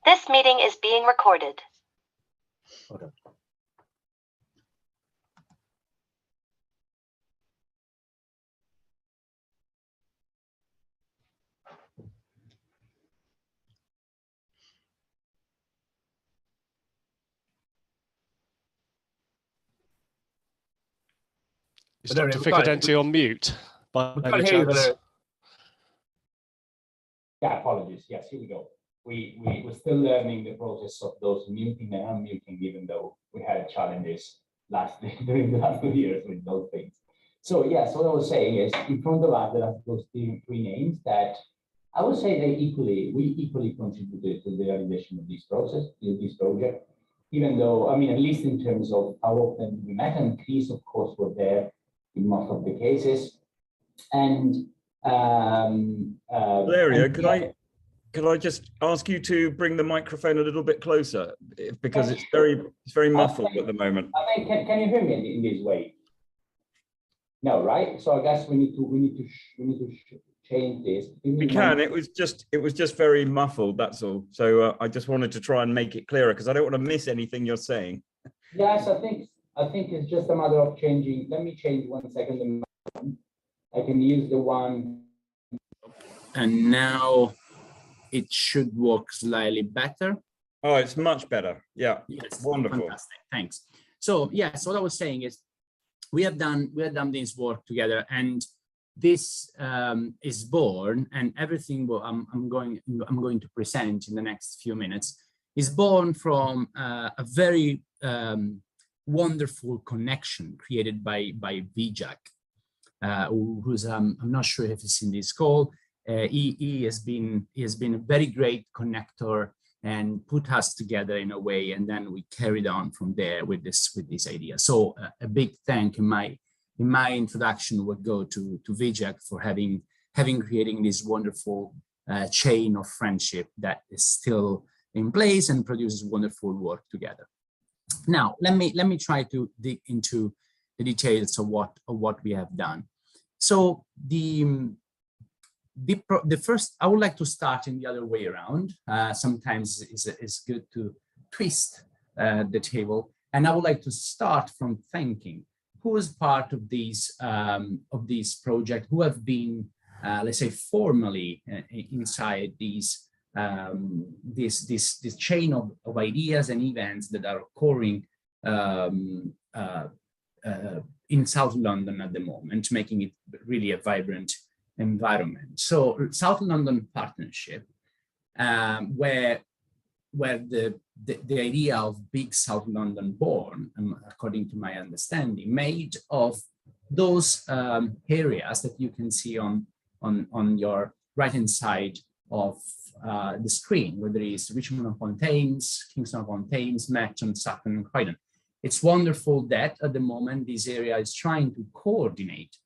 This meeting is being recorded. Okay. Is Dr. Ficadenti on mute by any chance? Yeah, apologies. Yes, here we go. We're still learning the process of those muting and unmuting, even though we had challenges during the last 2 years with those things. So yes, what I was saying is, in front of us, there are those three names that I would say we equally contributed to the realization of this process, this project, even though, I mean, at least in terms of how often we met, and Chris, of course, were there in most of the cases. And Valerio, could I just ask you to bring the microphone a little bit closer, because it's very muffled at the moment. I mean, can you hear me in this way? No, right? So I guess we need to change this. We can. It was just very muffled. That's all. So I just wanted to try and make it clearer, because I don't want to miss anything you're saying. Yes, I think it's just a matter of changing. Let me change 1 second. I can use the one. And now it should work slightly better. Oh, it's much better. Yeah. Yes, wonderful. Fantastic. Thanks. So yes, what I was saying is we have done this work together, and this is born, and everything I'm going to present in the next few minutes is born from a very wonderful connection created by Vijak, who's I'm not sure if he's in this call. He has been a very great connector and put us together in a way, and then we carried on from there with this idea. So a big thank in my introduction would go to Vijak for having creating this wonderful chain of friendship that is still in place and produces wonderful work together. Now let me try to dig into the details of what we have done. So the first, I would like to start in the other way around. Sometimes it's good to twist the table, and I would like to start from thanking who is part of this project, who have been, let's say, formally inside this chain of ideas and events that are occurring in South London at the moment, making it really a vibrant environment. So South London Partnership, where the idea of Big South London born, according to my understanding, made of those areas that you can see on your right-hand side of the screen, whether it's Richmond upon Thames, Kingston upon Thames, Mecham, Sutton, and Croydon. It's wonderful that at the moment this area is trying to coordinate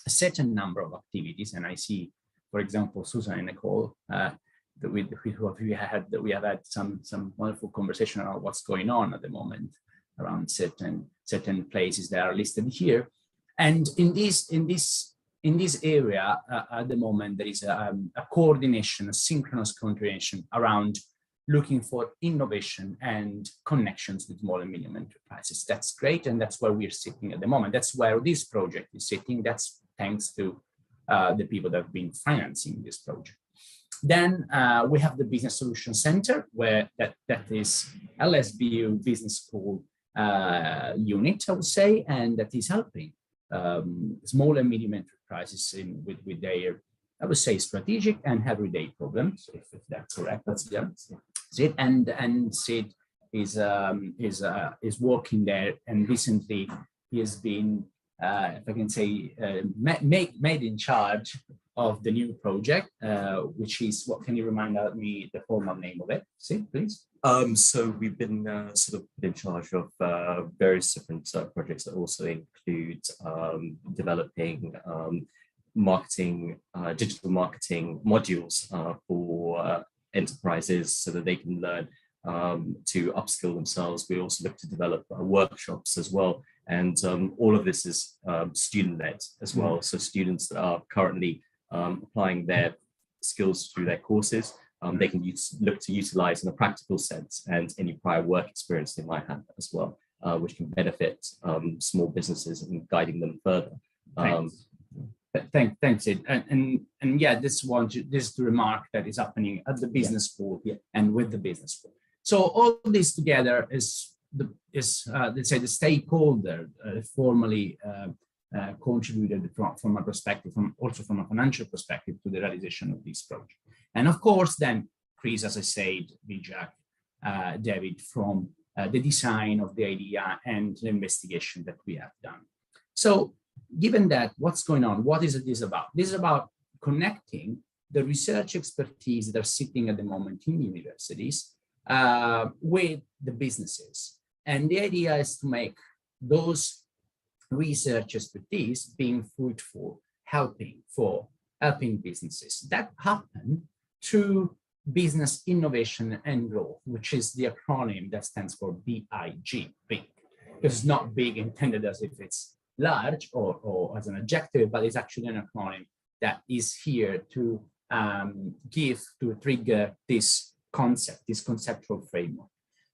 a certain number of activities, and I see, for example, Susan and Nicole, we have had some wonderful conversation about what's going on at the moment around certain places that are listed here, and in this area at the moment there is a coordination, a synchronous coordination around looking for innovation and connections with small and medium enterprises. That's great, and that's where we're sitting at the moment. That's where this project is sitting. That's thanks to the people that have been financing this project. Then we have the Business Solutions Center, where that is LSBU Business School unit, I would say, and that is helping small and medium enterprises with their, I would say, strategic and everyday problems, if that's correct. That's it. And Sid is working there, and recently he has been, if I can say, made in charge of the new project, which is, what can you remind me the formal name of it? Sid, please. So we've been sort of put in charge of various different projects that also include developing marketing, digital marketing modules for enterprises so that they can learn to upskill themselves. We also look to develop workshops as well. And all of this is student-led as well. So students that are currently applying their skills through their courses they can look to utilize in a practical sense, and any prior work experience they might have as well, which can benefit small businesses in guiding them further. Thanks, Sid. And yeah, this is the remark that is happening at the business school and with the business school. So all this together is let's say the stakeholder formally contributed from a perspective, also from a financial perspective, to the realization of this project. And of course, then Chris, as I said, Vijay, David, from the design of the idea and the investigation that we have done. So given that, what's going on? What is this about? This is about connecting the research expertise that are sitting at the moment in universities with the businesses. And the idea is to make those research expertise being fruitful, helping businesses. That happen through business innovation and growth, which is the acronym that stands for BIG, big. It's not big intended as if it's large or as an adjective, but it's actually an acronym that is here to trigger this concept, this conceptual framework.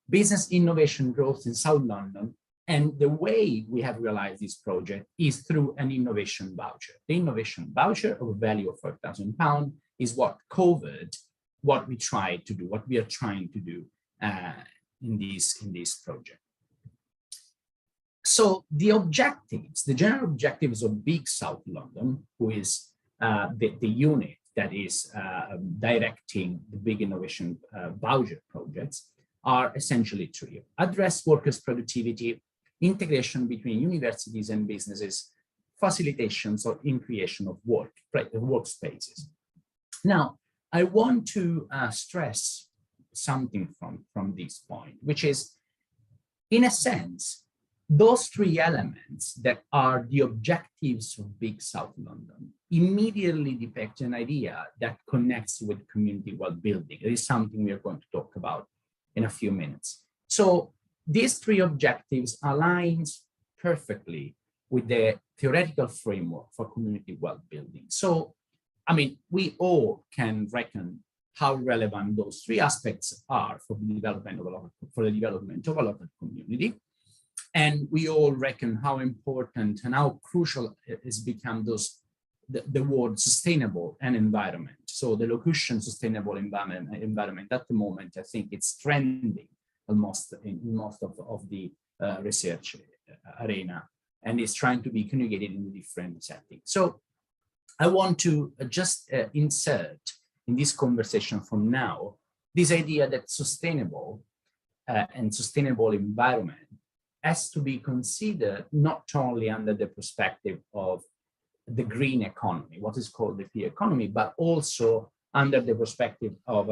Business innovation growth in South London, and the way we have realized this project is through an innovation voucher. The innovation voucher of a value of £4,000 is what covered what we tried to do, what we are trying to do in this project. So the objectives, the general objectives of Big South London, who is the unit that is directing the big innovation voucher projects, are essentially three: address workers' productivity, integration between universities and businesses, facilitations or in creation of workspaces. Now, I want to stress something from this point, which is, in a sense, those three elements that are the objectives of Big South London immediately depict an idea that connects with community well-building. It is something we are going to talk about in a few minutes. So these three objectives align perfectly with the theoretical framework for community well-building. So, I mean, we all can reckon how relevant those three aspects are for the development of a local community. And we all reckon how important and how crucial it has become the word sustainable and environment. So the locution sustainable environment at the moment, I think it's trending almost in most of the research arena, and is trying to be communicated in different settings. So I want to just insert in this conversation from now this idea that sustainable and sustainable environment has to be considered not only under the perspective of the green economy, what is called the clear economy, but also under the perspective of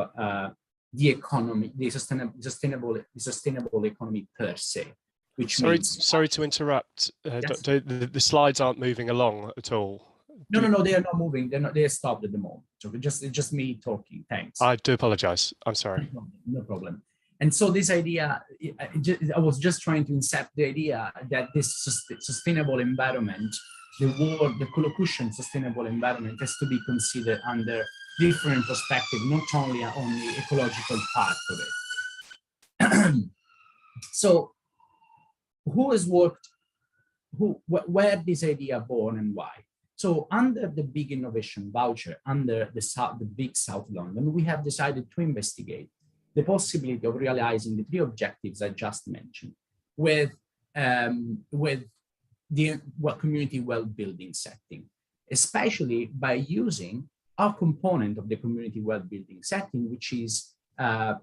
the economy, the sustainable economy per se. Which sorry to interrupt. Yes. The slides aren't moving along at all. No, they are not moving. They are stopped at the moment. So it's just me talking. Thanks. I do apologize. I'm sorry. No problem. And so this idea, I was just trying to insert the idea that this sustainable environment, the collocation sustainable environment, has to be considered under different perspectives, not only on the ecological part of it. So who has worked, where this idea born and why? So under the big innovation voucher, under the Big South London, we have decided to investigate the possibility of realizing the three objectives I just mentioned with the community well-building setting, especially by using our component of the community well-building setting, which is the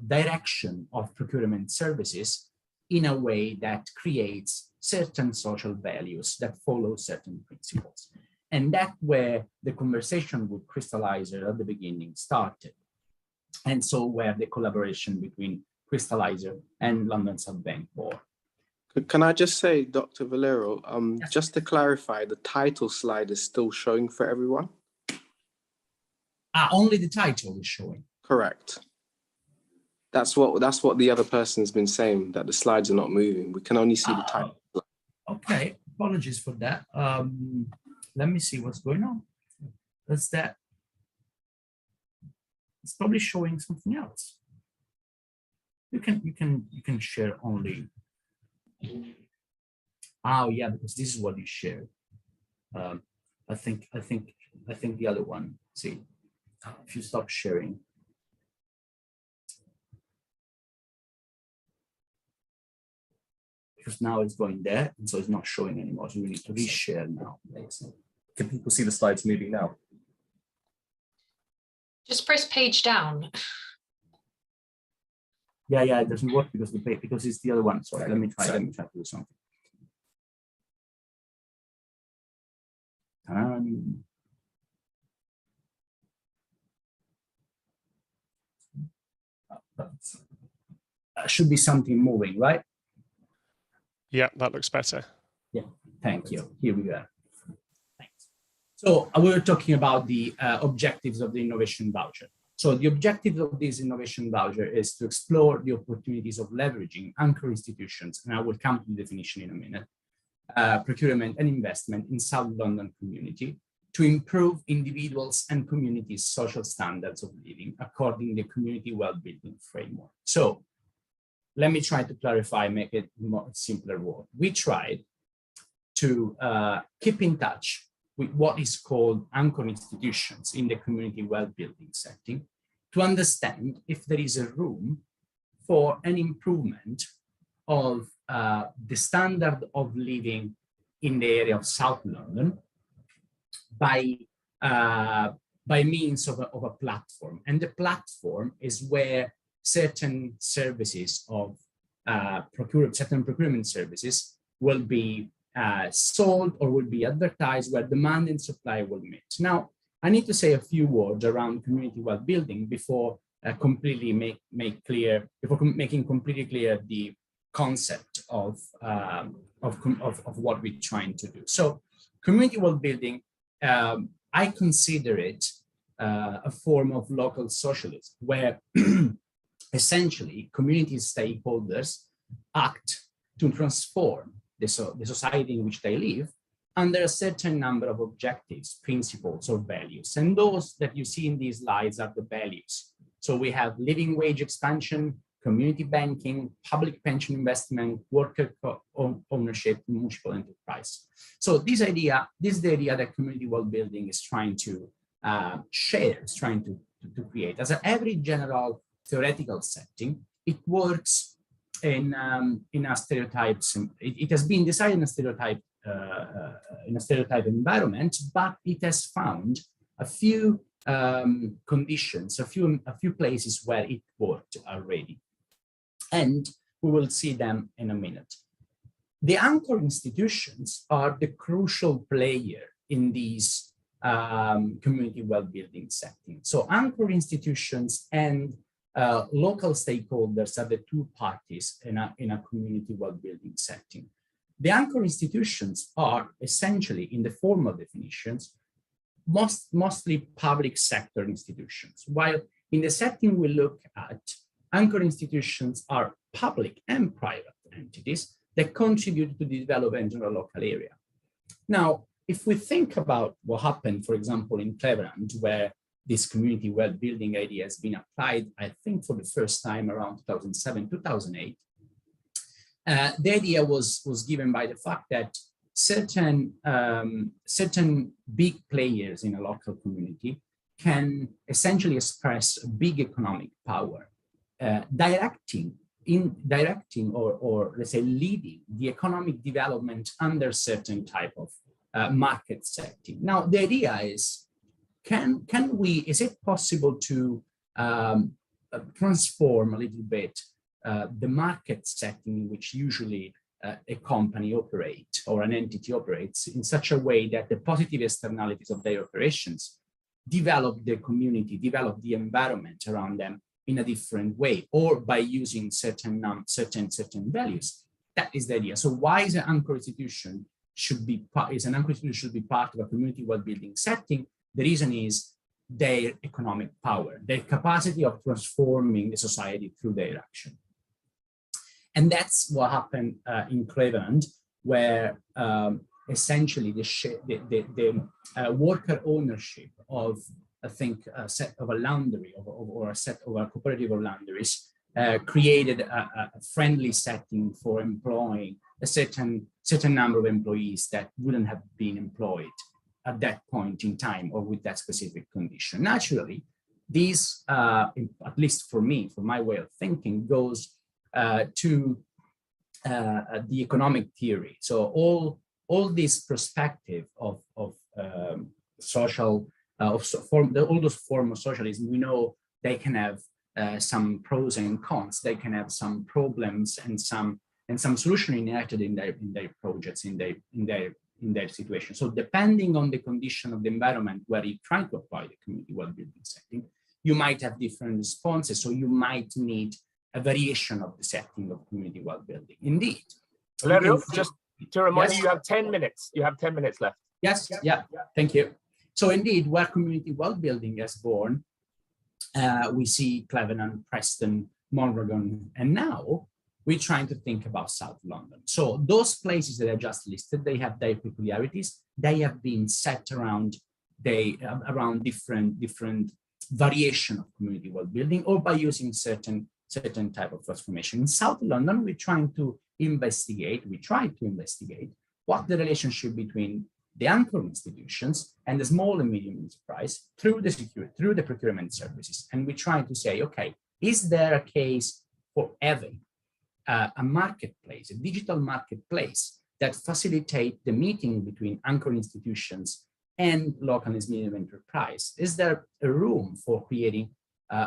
direction of procurement services in a way that creates certain social values that follow certain principles. And that's where the conversation with Crystallizer at the beginning started. And so where the collaboration between Crystallizer and London South Bank Board. Can I just say, Dr. Valero, Yes. just to clarify, the title slide is still showing for everyone? Only the title is showing. Correct. That's what the other person's been saying, that the slides are not moving. We can only see the title. Okay, apologies for that. Let me see what's going on. That's that. it's probably showing something else. You can share only. Oh yeah, because this is what you shared. I think the other one. See, if you stop sharing. Because now it's going there, and so it's not showing anymore. So we need to reshare now. Can people see the slides moving now? Just press page down. Yeah, it doesn't work because it's the other one. Sorry, let me try to do something. Should be something moving, right? Yeah, that looks better. Yeah, thank you. Here we go. Thanks. So we were talking about the objectives of the innovation voucher. So the objective of this innovation voucher is to explore the opportunities of leveraging anchor institutions, and I will come to the definition in a minute, procurement and investment in South London community to improve individuals and communities' social standards of living according to the community well-building framework. So let me try to clarify, make it more simpler word. We tried to keep in touch with what is called anchor institutions in the community well-building setting to understand if there is a room for an improvement of the standard of living in the area of South London by means of a platform. And the platform is where certain services of certain procurement services will be sold or will be advertised, where demand and supply will meet. Now, I need to say a few words around community well-building before making completely clear the concept of what we're trying to do. So, community well-building, I consider it a form of local socialism, where essentially community stakeholders act to transform the society in which they live under a certain number of objectives, principles, or values. And those that you see in these slides are the values. So we have living wage expansion, community banking, public pension investment, worker ownership, municipal enterprise. So this is the idea that community well-building is trying to share, is trying to create. As every general theoretical setting, it works in a stereotype. It has been decided in a stereotype environment, but it has found a few conditions, a few places where it worked already, and we will see them in a minute. The anchor institutions are the crucial player in these community well-building settings. So anchor institutions and local stakeholders are the two parties in a community well-building setting. The anchor institutions are essentially, in the formal definitions, mostly public sector institutions, while in the setting we look at, anchor institutions are public and private entities that contribute to the development of a local area. Now, if we think about what happened, for example, in Cleveland, where this community well-building idea has been applied, I think for the first time around 2007, 2008, the idea was given by the fact that certain big players in a local community can essentially express big economic power, directing or let's say leading the economic development under certain type of market setting. Now, the idea is, is it possible to transform a little bit the market setting in which usually a company operates or an entity operates in such a way that the positive externalities of their operations develop the community, develop the environment around them in a different way, or by using certain values? That is the idea. So why is an anchor institution should be part of a community well-building setting? The reason is their economic power, their capacity of transforming the society through their action. And that's what happened in Cleveland, where essentially the worker ownership of I think, a set of a laundry or a set of a cooperative of laundries created a friendly setting for employing a certain number of employees that wouldn't have been employed at that point in time or with that specific condition. Naturally, these, at least for me, for my way of thinking, goes to the economic theory. So all this perspective of social, all those forms of socialism, we know they can have some pros and cons. They can have some problems and some solution inherited in their projects, in their situation. So depending on the condition of the environment where you try to apply the community well-being setting, you might have different responses. So you might need a variation of the setting of community well-being. Indeed. Valerio, just to remind Yes. you, you have 10 minutes. You have 10 minutes left. Yes, yeah, thank you. So indeed, where community well-being is born, we see Cleveland, Preston, Mondragon, and now we're trying to think about South London. So those places that I just listed, they have their peculiarities. They have been set around different variation of community well-being, or by using certain type of transformation. In South London, we try to investigate what the relationship between the anchor institutions and the small and medium enterprise through the procurement services. And we try to say, okay, is there a case for having a marketplace, a digital marketplace that facilitate the meeting between anchor institutions and local and medium enterprise? Is there a room for creating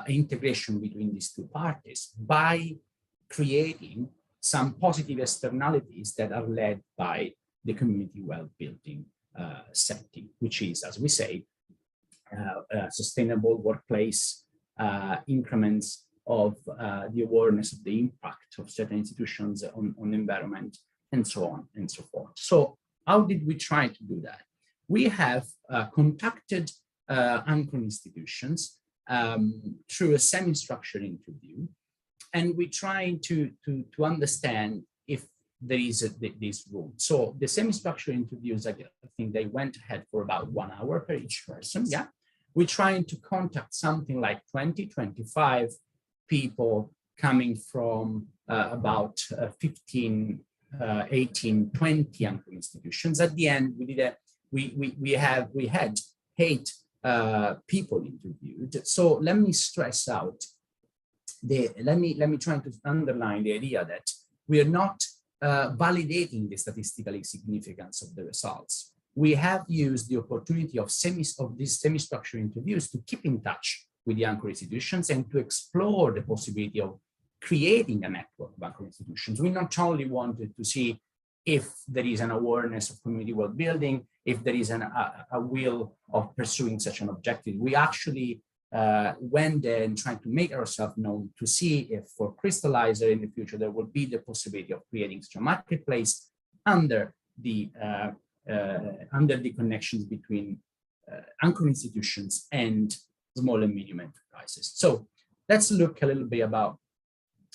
integration between these two parties by creating some positive externalities that are led by the community well-being setting, which is, as we say, sustainable workplace increments of the awareness of the impact of certain institutions on the environment, and so on and so forth. So how did we try to do that? We have contacted anchor institutions through a semi-structured interview, and we try to understand if there is this room. So the semi-structured interviews, I think they went ahead for about 1 hour per each person. Yeah, we're trying to contact something like 20, 25 people coming from about 15, 18, 20 anchor institutions. At the end, we had 8 people interviewed. So let me stress out let me try to underline the idea that we are not validating the statistical significance of the results. We have used the opportunity of these semi-structured interviews to keep in touch with the anchor institutions and to explore the possibility of creating a network of anchor institutions. We not only wanted to see if there is an awareness of community well-being, if there is a will of pursuing such an objective. We actually went there and tried to make ourselves known to see if for Crystallizer in the future there will be the possibility of creating such a marketplace under the connections between anchor institutions and small and medium enterprises. So let's look a little bit about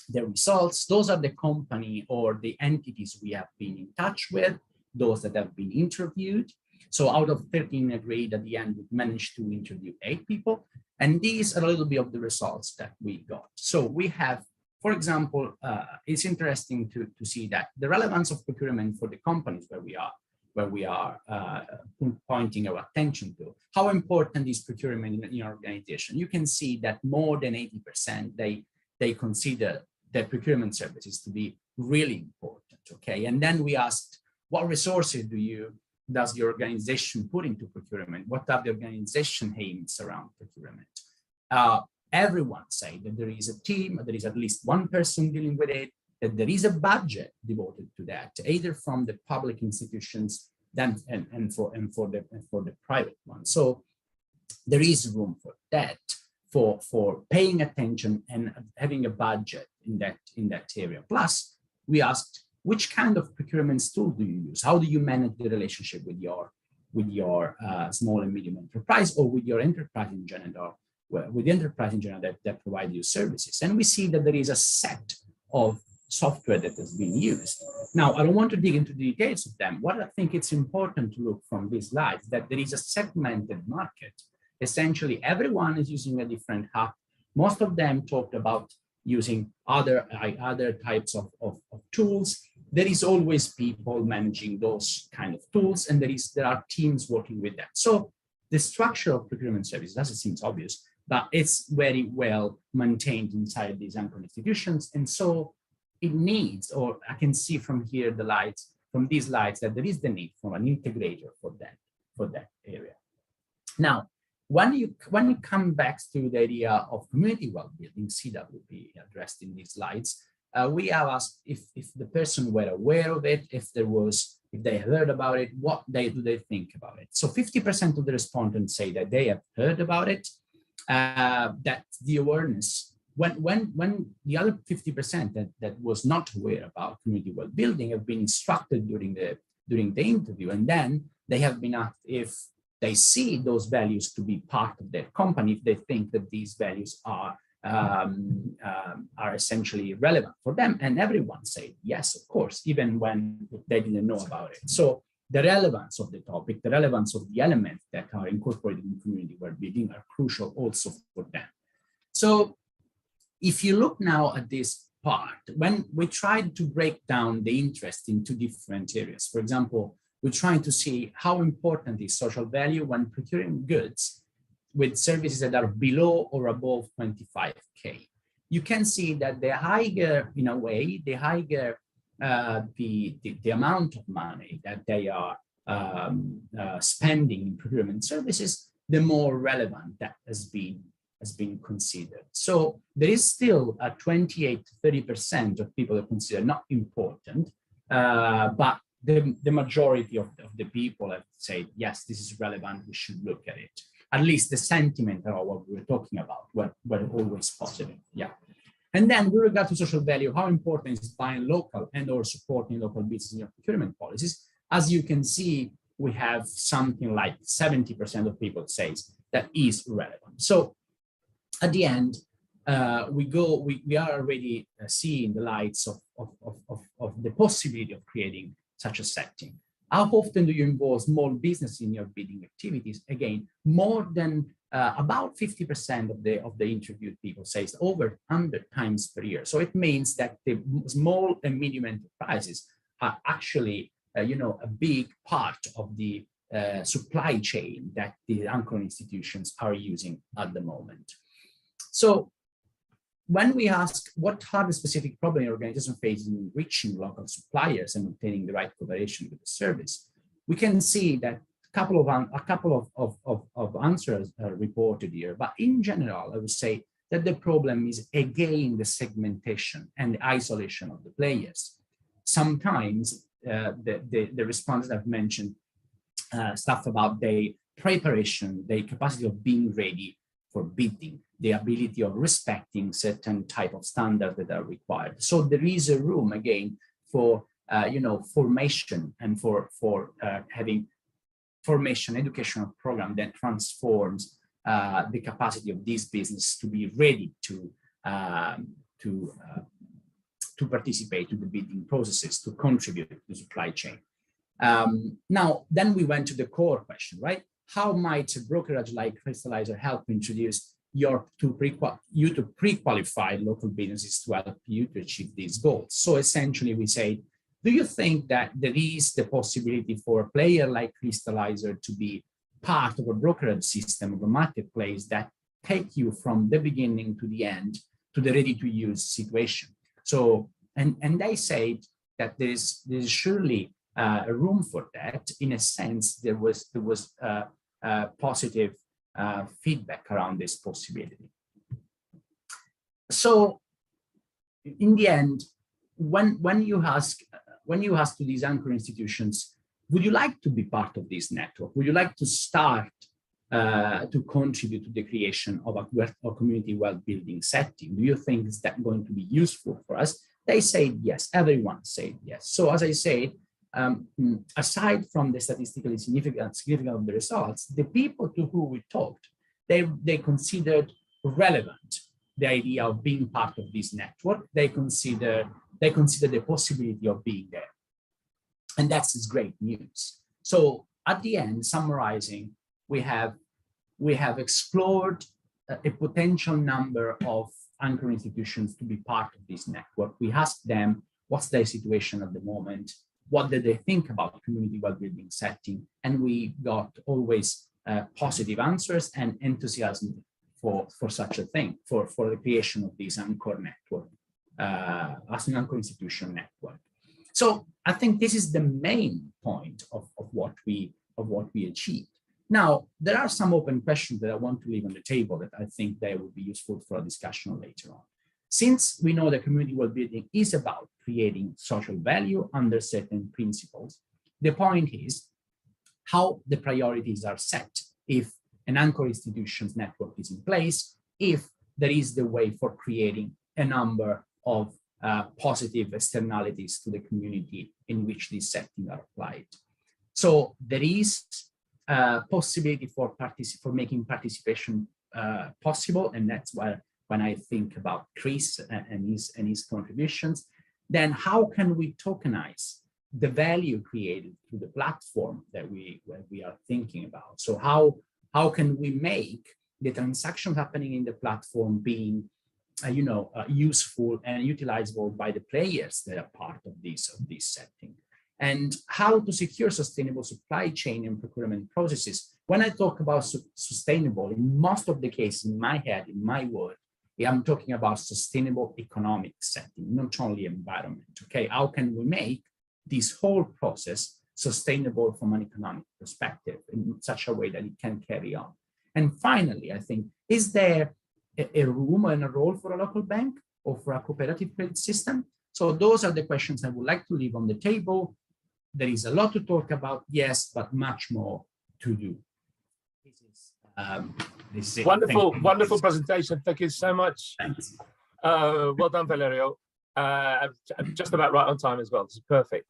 the results. Those are the company or the entities we have been in touch with, those that have been interviewed. So out of 13 agreed, at the end, we managed to interview 8 people. And these are a little bit of the results that we got. So we have, for example, it's interesting to see that the relevance of procurement for the companies where we are pointing our attention to, how important is procurement in your organization. You can see that more than 80%, they consider their procurement services to be really important, okay? And then we asked, what resources does the organization put into procurement? What are the organization aims around procurement? Everyone say that there is a team, there is at least one person dealing with it, that there is a budget devoted to that, either from the public institutions and for the private one. So there is room for that, for paying attention and having a budget in that area. Plus, we asked, which kind of procurement tool do you use? How do you manage the relationship with your small and medium enterprise, or with your enterprise in general, with the enterprise in general that provide you services? And we see that there is a set of software that has been used. Now, I don't want to dig into the details of them. What I think it's important to look from this slide is that there is a segmented market essentially everyone is using a different hack. Most of them talked about using other types of tools. There is always people managing those kind of tools, and there are teams working with that. So the structure of procurement services, as it seems obvious, but it's very well maintained inside these anchor institutions. And so it needs, or I can see from here the lights, from these lights, that there is the need for an integrator for that area. Now, when you come back to the idea of community well-being, CWB addressed in these slides, we have asked if the person were aware of it, if they heard about it, what do they think about it? So 50% of the respondents say that they have heard about it, that the awareness, when the other 50% that was not aware about community well-being have been instructed during the interview, and then they have been asked if they see those values to be part of their company, if they think that these values are essentially relevant for them, and everyone said yes, of course, even when they didn't know about it. So the relevance of the topic, the relevance of the elements that are incorporated in community well-being are crucial also for them. So if you look now at this part, when we tried to break down the interest into different areas, for example, we're trying to see how important is social value when procuring goods with services that are below or above 25K. You can see that the higher, in a way, the higher the amount of money that they are spending in procurement services, the more relevant that has been considered. So there is still a 28 to 30% of people that consider not important, but the majority of the people have said, yes, this is relevant, we should look at it. At least the sentiment of what we were talking about were always positive, yeah. And then with regard to social value, how important is buying local and or supporting local business in your procurement policies? As you can see, we have something like 70% of people says that is relevant. So at the end, we are already seeing the lights of the possibility of creating such a setting. How often do you involve small business in your bidding activities? Again, more than about 50% of the interviewed people says over 100 times per year. So it means that the small and medium enterprises are actually, a big part of the supply chain that the anchor institutions are using at the moment. So when we ask what are the specific problems your organization faces in reaching local suppliers and obtaining the right cooperation with the service, we can see that a couple of answers are reported here. But in general, I would say that the problem is again the segmentation and the isolation of the players. Sometimes the respondents have mentioned stuff about their preparation, their capacity of being ready for bidding, the ability of respecting certain type of standards that are required. So there is a room again for formation and for having formation educational program that transforms the capacity of this business to be ready to participate in the bidding processes, to contribute to the supply chain. Now, then we went to the core question, right? How might a brokerage like Crystallizer help introduce you to pre-qualify local businesses to help you to achieve these goals? So essentially we say, do you think that there is the possibility for a player like Crystallizer to be part of a brokerage system of a marketplace that take you from the beginning to the end to the ready-to-use situation? So, and they said that there's surely a room for that. In a sense, there was positive feedback around this possibility. So, in the end, when you ask to these anchor institutions, would you like to be part of this network? Would you like to start to contribute to the creation of a community well-being setting? Do you think is that going to be useful for us? They say yes. Everyone said yes. So as I said, aside from the statistically significant of the results, the people to whom we talked, they considered relevant the idea of being part of this network. They consider the possibility of being there. And that's great news. So at the end, summarizing, we have we have explored a potential number of anchor institutions to be part of this network. We asked them what's their situation at the moment, what did they think about community well-being setting, and we got always positive answers and enthusiasm for such a thing, for the creation of this anchor network, as an anchor institution network. So I think this is the main point of what we achieved. Now, there are some open questions that I want to leave on the table that I think they would be useful for a discussion later on. Since we know that community well-being is about creating social value under certain principles, the point is how the priorities are set if an anchor institutions network is in place, if there is the way for creating a number of positive externalities to the community in which these settings are applied. So there is possibility for making participation possible, and that's where when I think about Chris and his contributions, then how can we tokenize the value created through the platform that we are thinking about? So how can we make the transaction happening in the platform being useful and utilizable by the players that are part of this setting? And how to secure sustainable supply chain and procurement processes. When I talk about sustainable, in most of the cases in my head, in my word, I'm talking about sustainable economic setting, not only environment. Okay, how can we make this whole process sustainable from an economic perspective in such a way that it can carry on? And finally, I think, is there a room and a role for a local bank or for a cooperative credit system? So those are the questions I would like to leave on the table. There is a lot to talk about, yes, but much more to do. This is it. Wonderful presentation. Thank you so much. Thanks. Well done, Valerio. Just about right on time as well. This is perfect.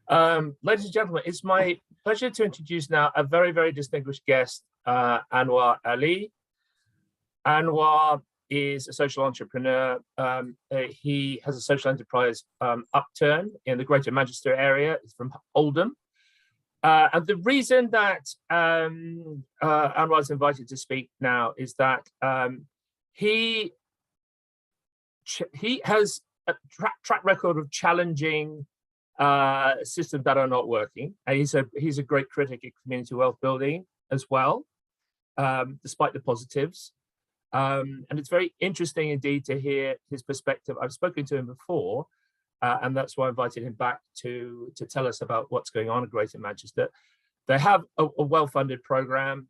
Ladies and gentlemen, it's my pleasure to introduce now a very, very distinguished guest, Anwar Ali. Anwar is a social entrepreneur. He has a social enterprise, Upturn, in the Greater Manchester area. He's from Oldham. And the reason that Anwar is invited to speak now is that he has a track record of challenging systems that are not working. And he's a great critic of community wealth building as well, despite the positives. And it's very interesting indeed to hear his perspective. I've spoken to him before, and that's why I invited him back to tell us about what's going on in Greater Manchester. They have a well-funded program,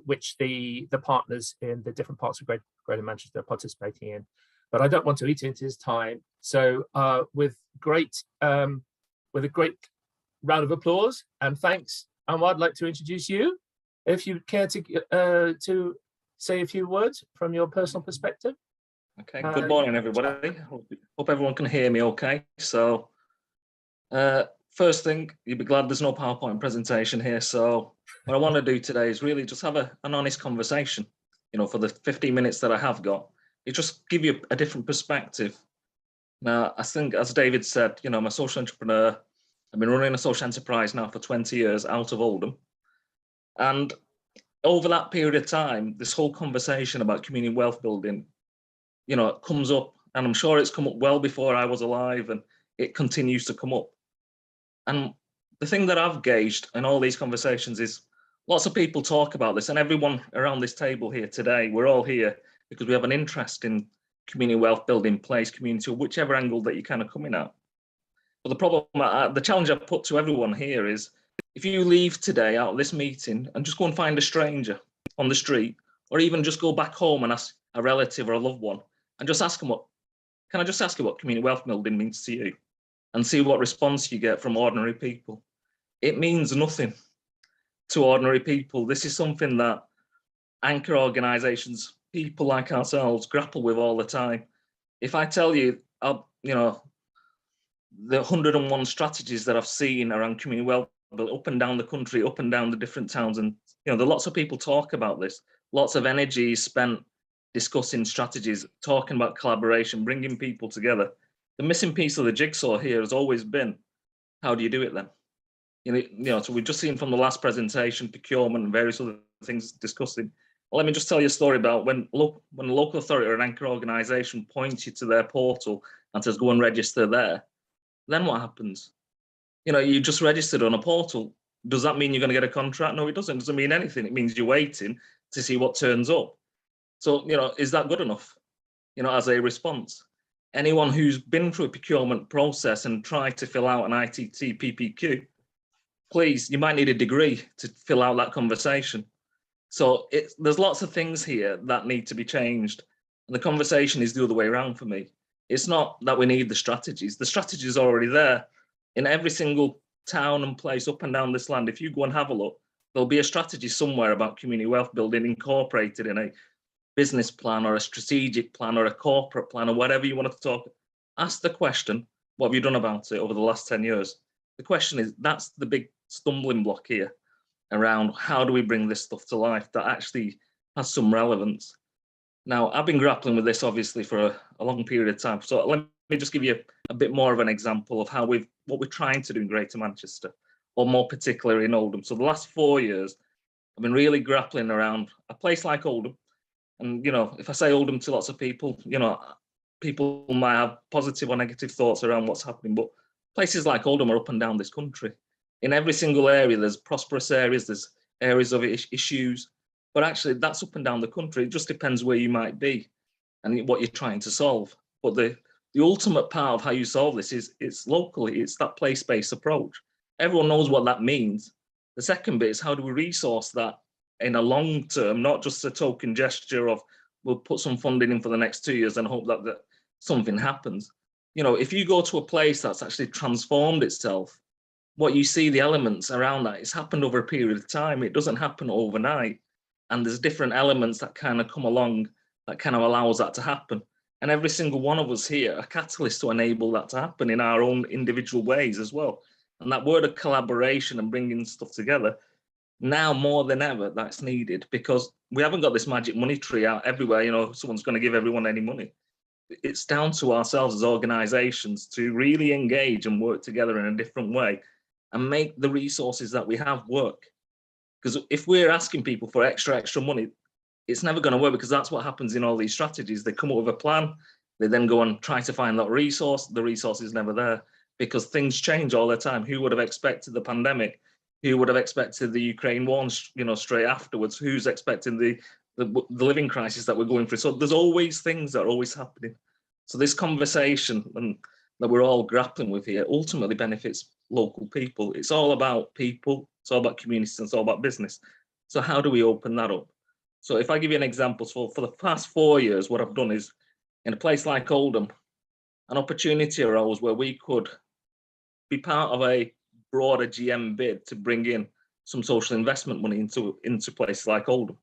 which the partners in the different parts of Greater Manchester are participating in. But I don't want to eat into his time. So with a great round of applause and thanks, Anwar, I'd like to introduce you. If you care to say a few words from your personal perspective. Okay, good morning, everybody. Hope everyone can hear me okay. So first thing, you'll be glad there's no PowerPoint presentation here. So what I want to do today is really just have an honest conversation, for the 15 minutes that I have got. It just give you a different perspective. Now, I think, as David said, I'm a social entrepreneur. I've been running a social enterprise now for 20 years out of Oldham. And over that period of time, this whole conversation about community wealth building, it comes up, and I'm sure it's come up well before I was alive, and it continues to come up. And the thing that I've gauged in all these conversations is lots of people talk about this, and everyone around this table here today, we're all here because we have an interest in community wealth building, place community, or whichever angle that you're kind of coming at. But the problem, the challenge I've put to everyone here is, if you leave today out of this meeting and just go and find a stranger on the street, or even just go back home and ask a relative or a loved one, and just ask them can I just ask you what community wealth building means to you, and see what response you get from ordinary people. It means nothing to ordinary people. This is something that anchor organizations, people like ourselves, grapple with all the time. If I tell you, the 101 strategies that I've seen around community wealth building up and down the country, up and down the different towns, and there are lots of people talk about this. Lots of energy is spent discussing strategies, talking about collaboration, bringing people together. The missing piece of the jigsaw here has always been, how do you do it then? So we've just seen from the last presentation, procurement and various other things discussing. Well, let me just tell you a story about when a local authority or an anchor organisation points you to their portal and says, go and register there. Then what happens? You know, you just registered on a portal. Does that mean you're going to get a contract? No, it doesn't. It doesn't mean anything. It means you're waiting to see what turns up. So, you know, is that good enough? You know, as a response? Anyone who's been through a procurement process and tried to fill out an ITT PPQ, please, you might need a degree to fill out that conversation. So there's lots of things here that need to be changed. And the conversation is the other way around for me. It's not that we need the strategies. The strategy is already there. In every single town and place up and down this land, if you go and have a look, there'll be a strategy somewhere about community wealth building incorporated in a business plan or a strategic plan or a corporate plan or whatever you want to talk. Ask the question, what have you done about it over the last 10 years? The question is, that's the big stumbling block here around how do we bring this stuff to life that actually has some relevance. Now, I've been grappling with this obviously for a long period of time. So let me just give you a bit more of an example of how what we're trying to do in Greater Manchester, or more particularly in Oldham. So the last 4 years, I've been really grappling around a place like Oldham. And, you know, if I say Oldham to lots of people, you know, people might have positive or negative thoughts around what's happening, but places like Oldham are up and down this country. In every single area, there's prosperous areas, there's areas of issues, but actually that's up and down the country. It just depends where you might be and what you're trying to solve. But the ultimate part of how you solve this is it's locally, it's that place-based approach. Everyone knows what that means. The second bit is how do we resource that in a long term, not just a token gesture of we'll put some funding in for the next 2 years and hope that something happens. You know, if you go to a place that's actually transformed itself, what you see, the elements around that, it's happened over a period of time. It doesn't happen overnight. And there's different elements that kind of come along that kind of allows that to happen. And every single one of us here are catalysts to enable that to happen in our own individual ways as well. And that word of collaboration and bringing stuff together, now more than ever, that's needed, because we haven't got this magic money tree out everywhere. You know, someone's going to give everyone any money. It's down to ourselves as organizations to really engage and work together in a different way and make the resources that we have work. Because if we're asking people for extra money, it's never going to work, because that's what happens in all these strategies. They come up with a plan, they then go and try to find that resource. The resource is never there because things change all the time. Who would have expected the pandemic? Who would have expected the Ukraine war, you know, straight afterwards? Who's expecting the living crisis that we're going through? So there's always things that are always happening. So this conversation and that we're all grappling with here ultimately benefits local people. It's all about people. It's all about communities. It's all about business. So how do we open that up? So if I give you an example, so for the past 4 years, what I've done is in a place like Oldham, an opportunity arose where we could be part of a broader GM bid to bring in some social investment money into places like Oldham.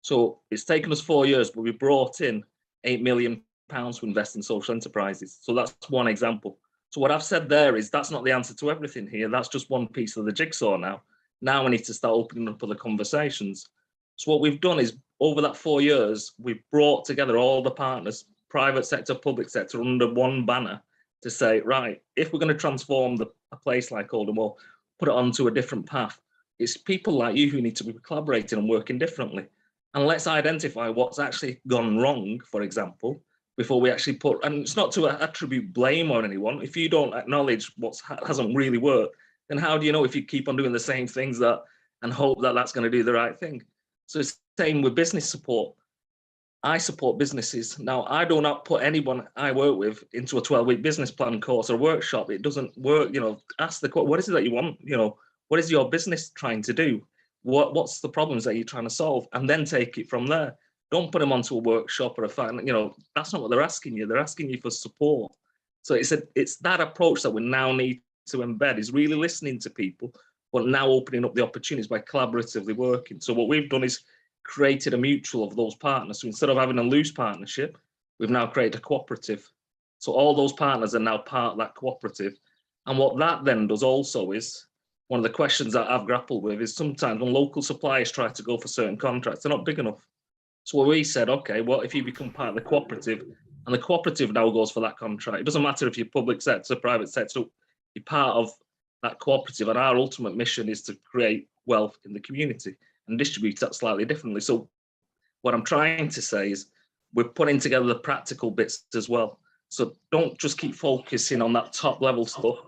So it's taken us 4 years, but we brought in £8 million to invest in social enterprises. So that's one example. So what I've said there is that's not the answer to everything here. That's just one piece of the jigsaw now. Now we need to start opening up other conversations. So what we've done is over that 4 years, we've brought together all the partners, private sector, public sector, under one banner to say, right, if we're going to transform a place like Oldham, or put it onto a different path, it's people like you who need to be collaborating and working differently. And let's identify what's actually gone wrong, for example, before we actually put, and it's not to attribute blame on anyone. If you don't acknowledge what hasn't really worked, then how do you know if you keep on doing the same things and hope that that's going to do the right thing? So it's the same with business support. I support businesses. Now, I do not put anyone I work with into a 12-week business plan course or workshop. It doesn't work. You know, ask the question, what is it that you want? You know, what is your business trying to do? What's the problems that you're trying to solve? And then take it from there. Don't put them onto a workshop or you know, that's not what they're asking you. They're asking you for support. So it's that approach that we now need to embed, is really listening to people, but now opening up the opportunities by collaboratively working. So what we've done is created a mutual of those partners. So instead of having a loose partnership, we've now created a cooperative. So all those partners are now part of that cooperative. And what that then does also is, one of the questions that I've grappled with is sometimes when local suppliers try to go for certain contracts, they're not big enough. So we said, okay, well, if you become part of the cooperative, and the cooperative now goes for that contract, it doesn't matter if you're public sector, private sector, you're part of that cooperative. And our ultimate mission is to create wealth in the community. and distribute that slightly differently. So what I'm trying to say is we're putting together the practical bits as well. So don't just keep focusing on that top level stuff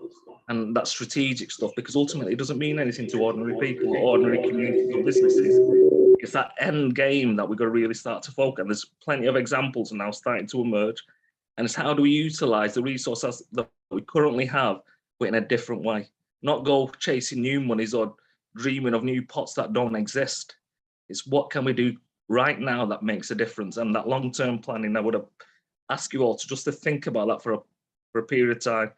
and that strategic stuff, because ultimately it doesn't mean anything to ordinary people or ordinary communities or businesses. It's that end game that we've got to really start to focus on. There's plenty of examples now starting to emerge. And it's how do we utilize the resources that we currently have, but in a different way? Not go chasing new monies or dreaming of new pots that don't exist. It's what can we do right now that makes a difference? And that long-term planning, I would ask you all to just to think about that for a period of time.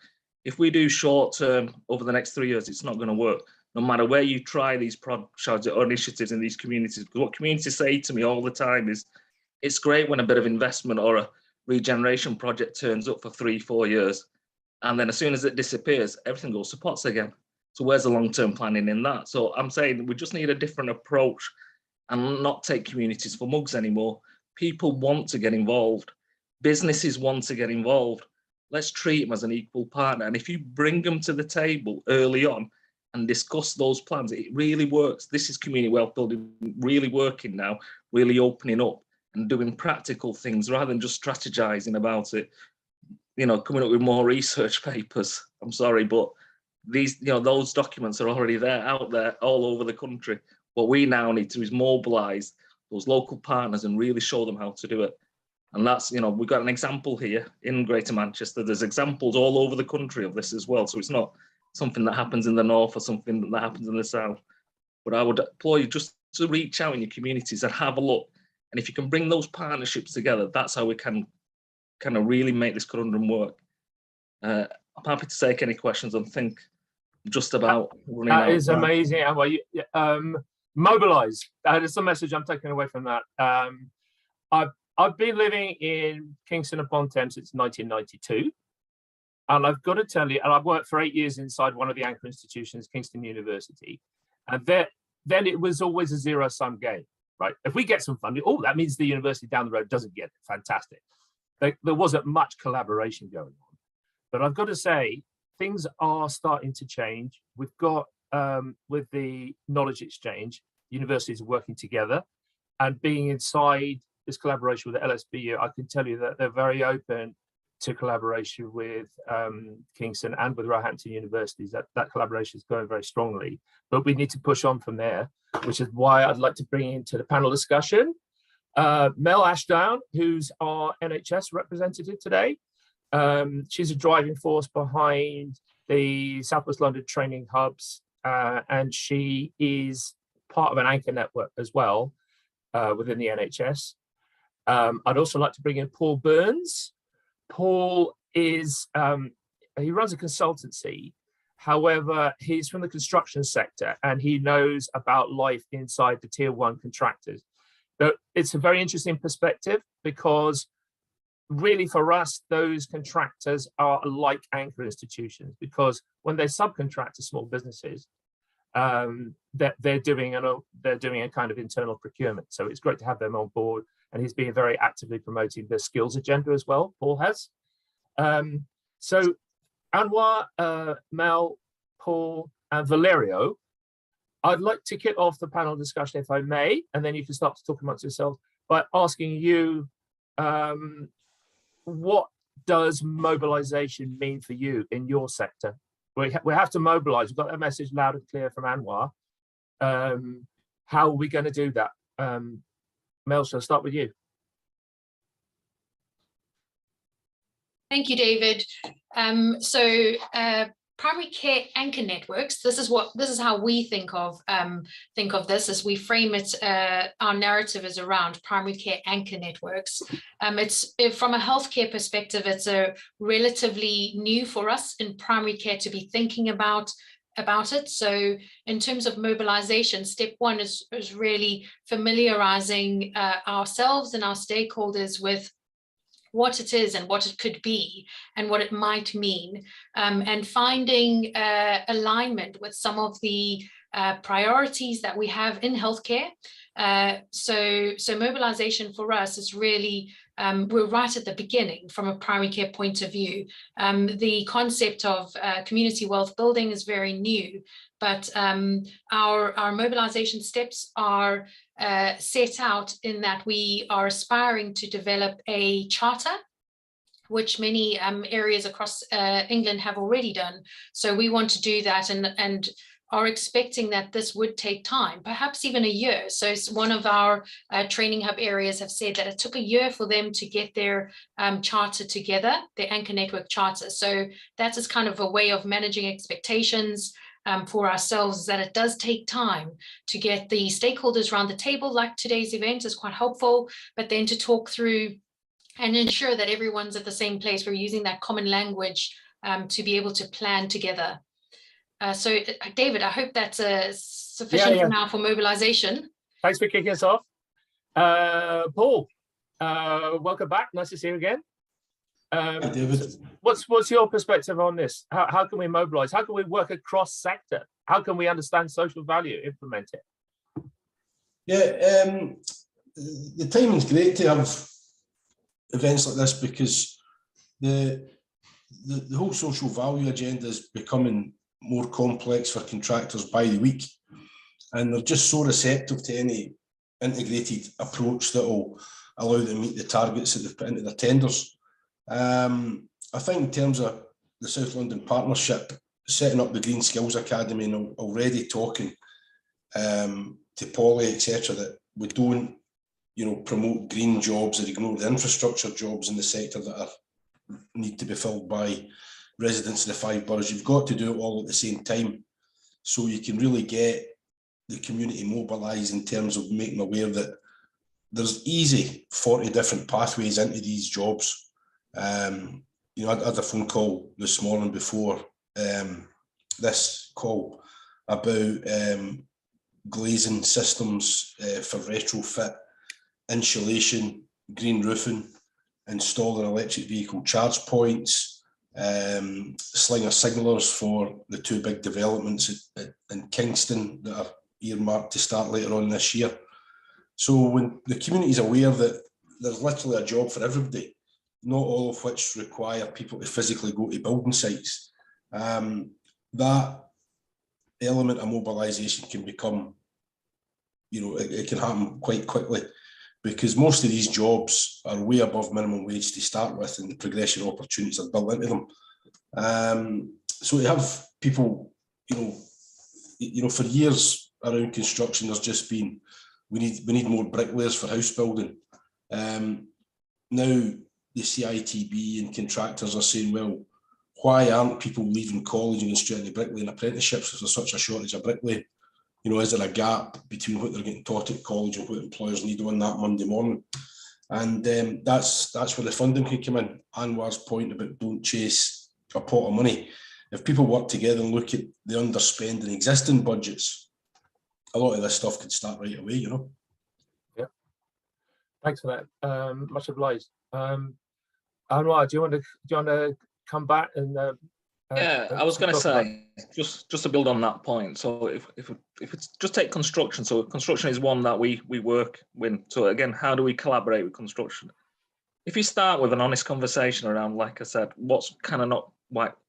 If we do short-term over the next 3 years, it's not going to work. No matter where you try these projects or initiatives in these communities, because what communities say to me all the time is, it's great when a bit of investment or a regeneration project turns up for 3-4 years, and then as soon as it disappears, everything goes to pots again. So where's the long-term planning in that? So I'm saying we just need a different approach and not take communities for mugs anymore. People want to get involved. Businesses want to get involved. Let's treat them as an equal partner. And if you bring them to the table early on and discuss those plans, it really works. This is community wealth building really working now, really opening up and doing practical things rather than just strategizing about it, you know, coming up with more research papers. I'm sorry, but these, you know, those documents are already there, out there, all over the country. What we now need to do is mobilize those local partners and really show them how to do it. And that's, you know, we've got an example here in Greater Manchester. There's examples all over the country of this as well. So it's not something that happens in the north or something that happens in the south. But I would implore you just to reach out in your communities and have a look. And if you can bring those partnerships together, that's how we can kind of really make this conundrum work. I'm happy to take any questions and think just about running out. That is amazing. And mobilize. That is the message I'm taking away from that. I've been living in Kingston upon Thames since 1992. And I've got to tell you, and I've worked for 8 years inside one of the anchor institutions, Kingston University. And then it was always a zero-sum game, right? If we get some funding, oh, that means the university down the road doesn't get it. Fantastic. There wasn't much collaboration going on. But I've got to say, things are starting to change. We've got, with the knowledge exchange, universities are working together, and being inside this collaboration with the LSBU, I can tell you that they're very open to collaboration with Kingston and with Roehampton universities. That collaboration is going very strongly, but we need to push on from there, which is why I'd like to bring into the panel discussion Mel Ashdown, who's our NHS representative today. She's a driving force behind the South West London training hubs, and she is part of an anchor network as well within the NHS. I'd also like to bring in Paul Burns. Paul is, he runs a consultancy. However, he's from the construction sector and he knows about life inside the tier 1 contractors. So it's a very interesting perspective, because really for us, those contractors are like anchor institutions, because when they subcontract to small businesses, they're doing a kind of internal procurement. So it's great to have them on board, and he's been very actively promoting the skills agenda as well. Paul has. So Anwar, Mel, Paul, and Valerio, I'd like to kick off the panel discussion, if I may, and then you can start to talk amongst yourselves by asking you, what does mobilization mean for you in your sector? We have to mobilize. We've got that message loud and clear from Anwar. How are we going to do that? Mel, shall I start with you? Thank you, David. Primary care anchor networks. This is how we think of this, as we frame it. Our narrative is around primary care anchor networks. From a healthcare perspective, it's a relatively new for us in primary care to be thinking about it. So in terms of mobilization, step one is really familiarizing ourselves and our stakeholders with what it is and what it could be and what it might mean, and finding alignment with some of the priorities that we have in healthcare, So mobilization for us is really, we're right at the beginning from a primary care point of view. The concept of community wealth building is very new, but our mobilization steps are set out in that we are aspiring to develop a charter, which many areas across England have already done. So we want to do that and are expecting that this would take time, perhaps even a year. So it's one of our training hub areas have said that it took a year for them to get their charter together, their Anchor Network charter. So that is kind of a way of managing expectations for ourselves, is that it does take time to get the stakeholders around the table, like today's event is quite helpful, but then to talk through and ensure that everyone's at the same place. We're using that common language to be able to plan together. So David, I hope that's sufficient for now for mobilization. Thanks for kicking us off. Paul, welcome back. Nice to see you again. Hi, David. What's your perspective on this? How can we mobilize? How can we work across sector? How can we understand social value, implement it? Yeah, the timing's great to have events like this, because the whole social value agenda is becoming more complex for contractors by the week, and they're just so receptive to any integrated approach that will allow them to meet the targets that they've put into their tenders. I think in terms of the South London Partnership, setting up the Green Skills Academy, and already talking to Polly, etc., that we don't, promote green jobs or ignore the infrastructure jobs in the sector that need to be filled by residents in the 5 boroughs. You've got to do it all at the same time, so you can really get the community mobilised in terms of making aware that there's easy 40 different pathways into these jobs. I had a phone call this morning before this call about glazing systems for retrofit, insulation, green roofing, installing electric vehicle charge points, slinger signalers for the 2 big developments in Kingston that are earmarked to start later on this year. So when the community is aware that there's literally a job for everybody, not all of which require people to physically go to building sites, that element of mobilisation can become, it can happen quite quickly, because most of these jobs are way above minimum wage to start with, and the progression opportunities are built into them. So to have people, for years around construction, there's just been, we need more bricklayers for house building. Now the CITB and contractors are saying, well, why aren't people leaving college and going straight into bricklaying apprenticeships if there's such a shortage of bricklaying? Is there a gap between what they're getting taught at college and what employers need on that Monday morning? And that's where the funding can come in. Anwar's point about don't chase a pot of money. If people work together and look at the underspending existing budgets, a lot of this stuff could start right away, Yeah. Thanks for that. Much obliged. Anwar, do you want to come back and? I was going to say, just to build on that point. So if it's just take construction. So construction is one that we work with. So again, how do we collaborate with construction? If you start with an honest conversation around, like I said, what's kind of not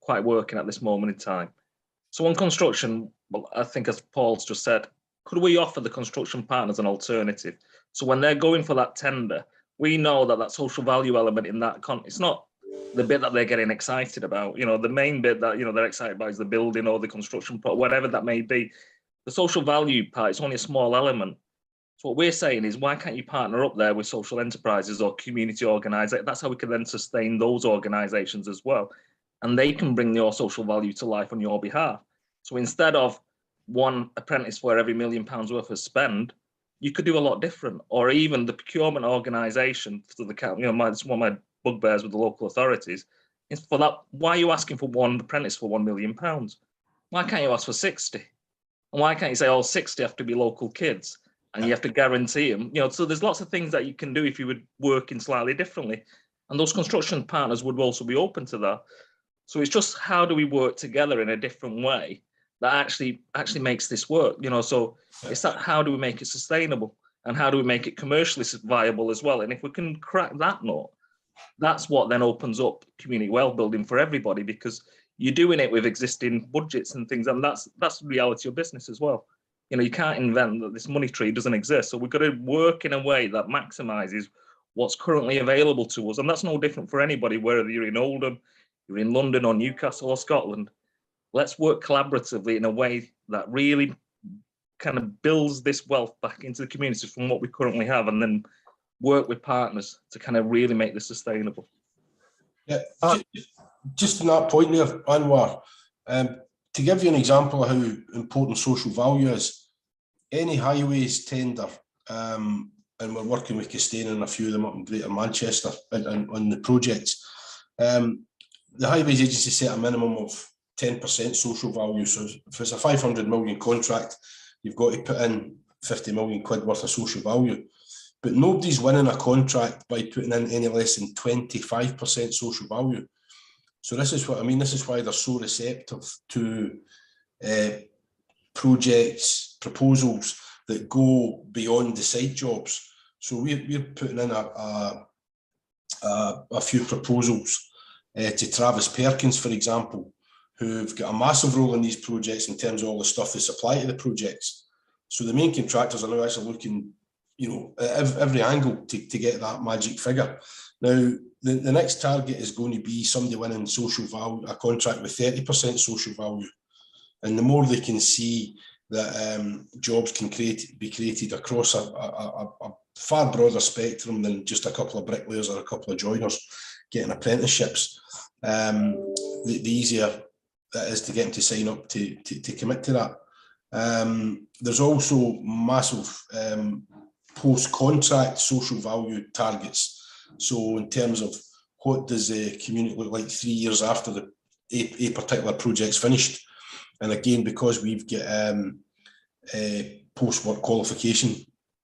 quite working at this moment in time. So on construction, well, I think as Paul's just said, could we offer the construction partners an alternative? So when they're going for that tender, we know that social value element in that, it's not the bit that they're getting excited about. The main bit that, they're excited about is the building or the construction, whatever that may be. The social value part is only a small element. So what we're saying is, why can't you partner up there with social enterprises or community organisations? That's how we can then sustain those organisations as well. And they can bring your social value to life on your behalf. So instead of one apprentice for every £1 million worth of spend, you could do a lot different. Or even the procurement organisation, so it's one of my bugbears with the local authorities, is for that, why are you asking for one apprentice for £1 million? Why can't you ask for 60? And why can't you say all 60 have to be local kids and you have to guarantee them? So there's lots of things that you can do if you would work in slightly differently. And those construction partners would also be open to that. So it's just, how do we work together in a different way that actually makes this work? So it's that, how do we make it sustainable? and how do we make it commercially viable as well? And if we can crack that nut, that's what then opens up community wealth building for everybody, because you're doing it with existing budgets and things, and that's the reality of business as well. You know, you can't invent that this money tree doesn't exist. So we've got to work in a way that maximizes what's currently available to us. And that's no different for anybody, whether you're in Oldham, you're in London or Newcastle or Scotland. Let's work collaboratively in a way that really kind of builds this wealth back into the community from what we currently have, and then work with partners to kind of really make this sustainable. Yeah, just on that point there, Anwar, to give you an example of how important social value is, any highways tender, and we're working with Castaigne and a few of them up in Greater Manchester and on the projects, the highways agency set a minimum of 10% social value. So if it's a 500 million contract, you've got to put in 50 million quid worth of social value. But nobody's winning a contract by putting in any less than 25% social value. So this is what I mean. This is why they're so receptive to projects, proposals that go beyond the side jobs. So we're putting in a few proposals to Travis Perkins, for example, who've got a massive role in these projects in terms of all the stuff they supply to the projects. So the main contractors are now actually looking, you know, at every angle to get that magic figure. Now, the next target is going to be somebody winning social value, a contract with 30% social value. And the more they can see that jobs can be created across a far broader spectrum than just a couple of bricklayers or a couple of joiners getting apprenticeships, the easier that is to get them to sign up to commit to that. There's also massive post-contract social value targets. So in terms of what does the community look like 3 years after a particular project's finished? And again, because we've got a post-work qualification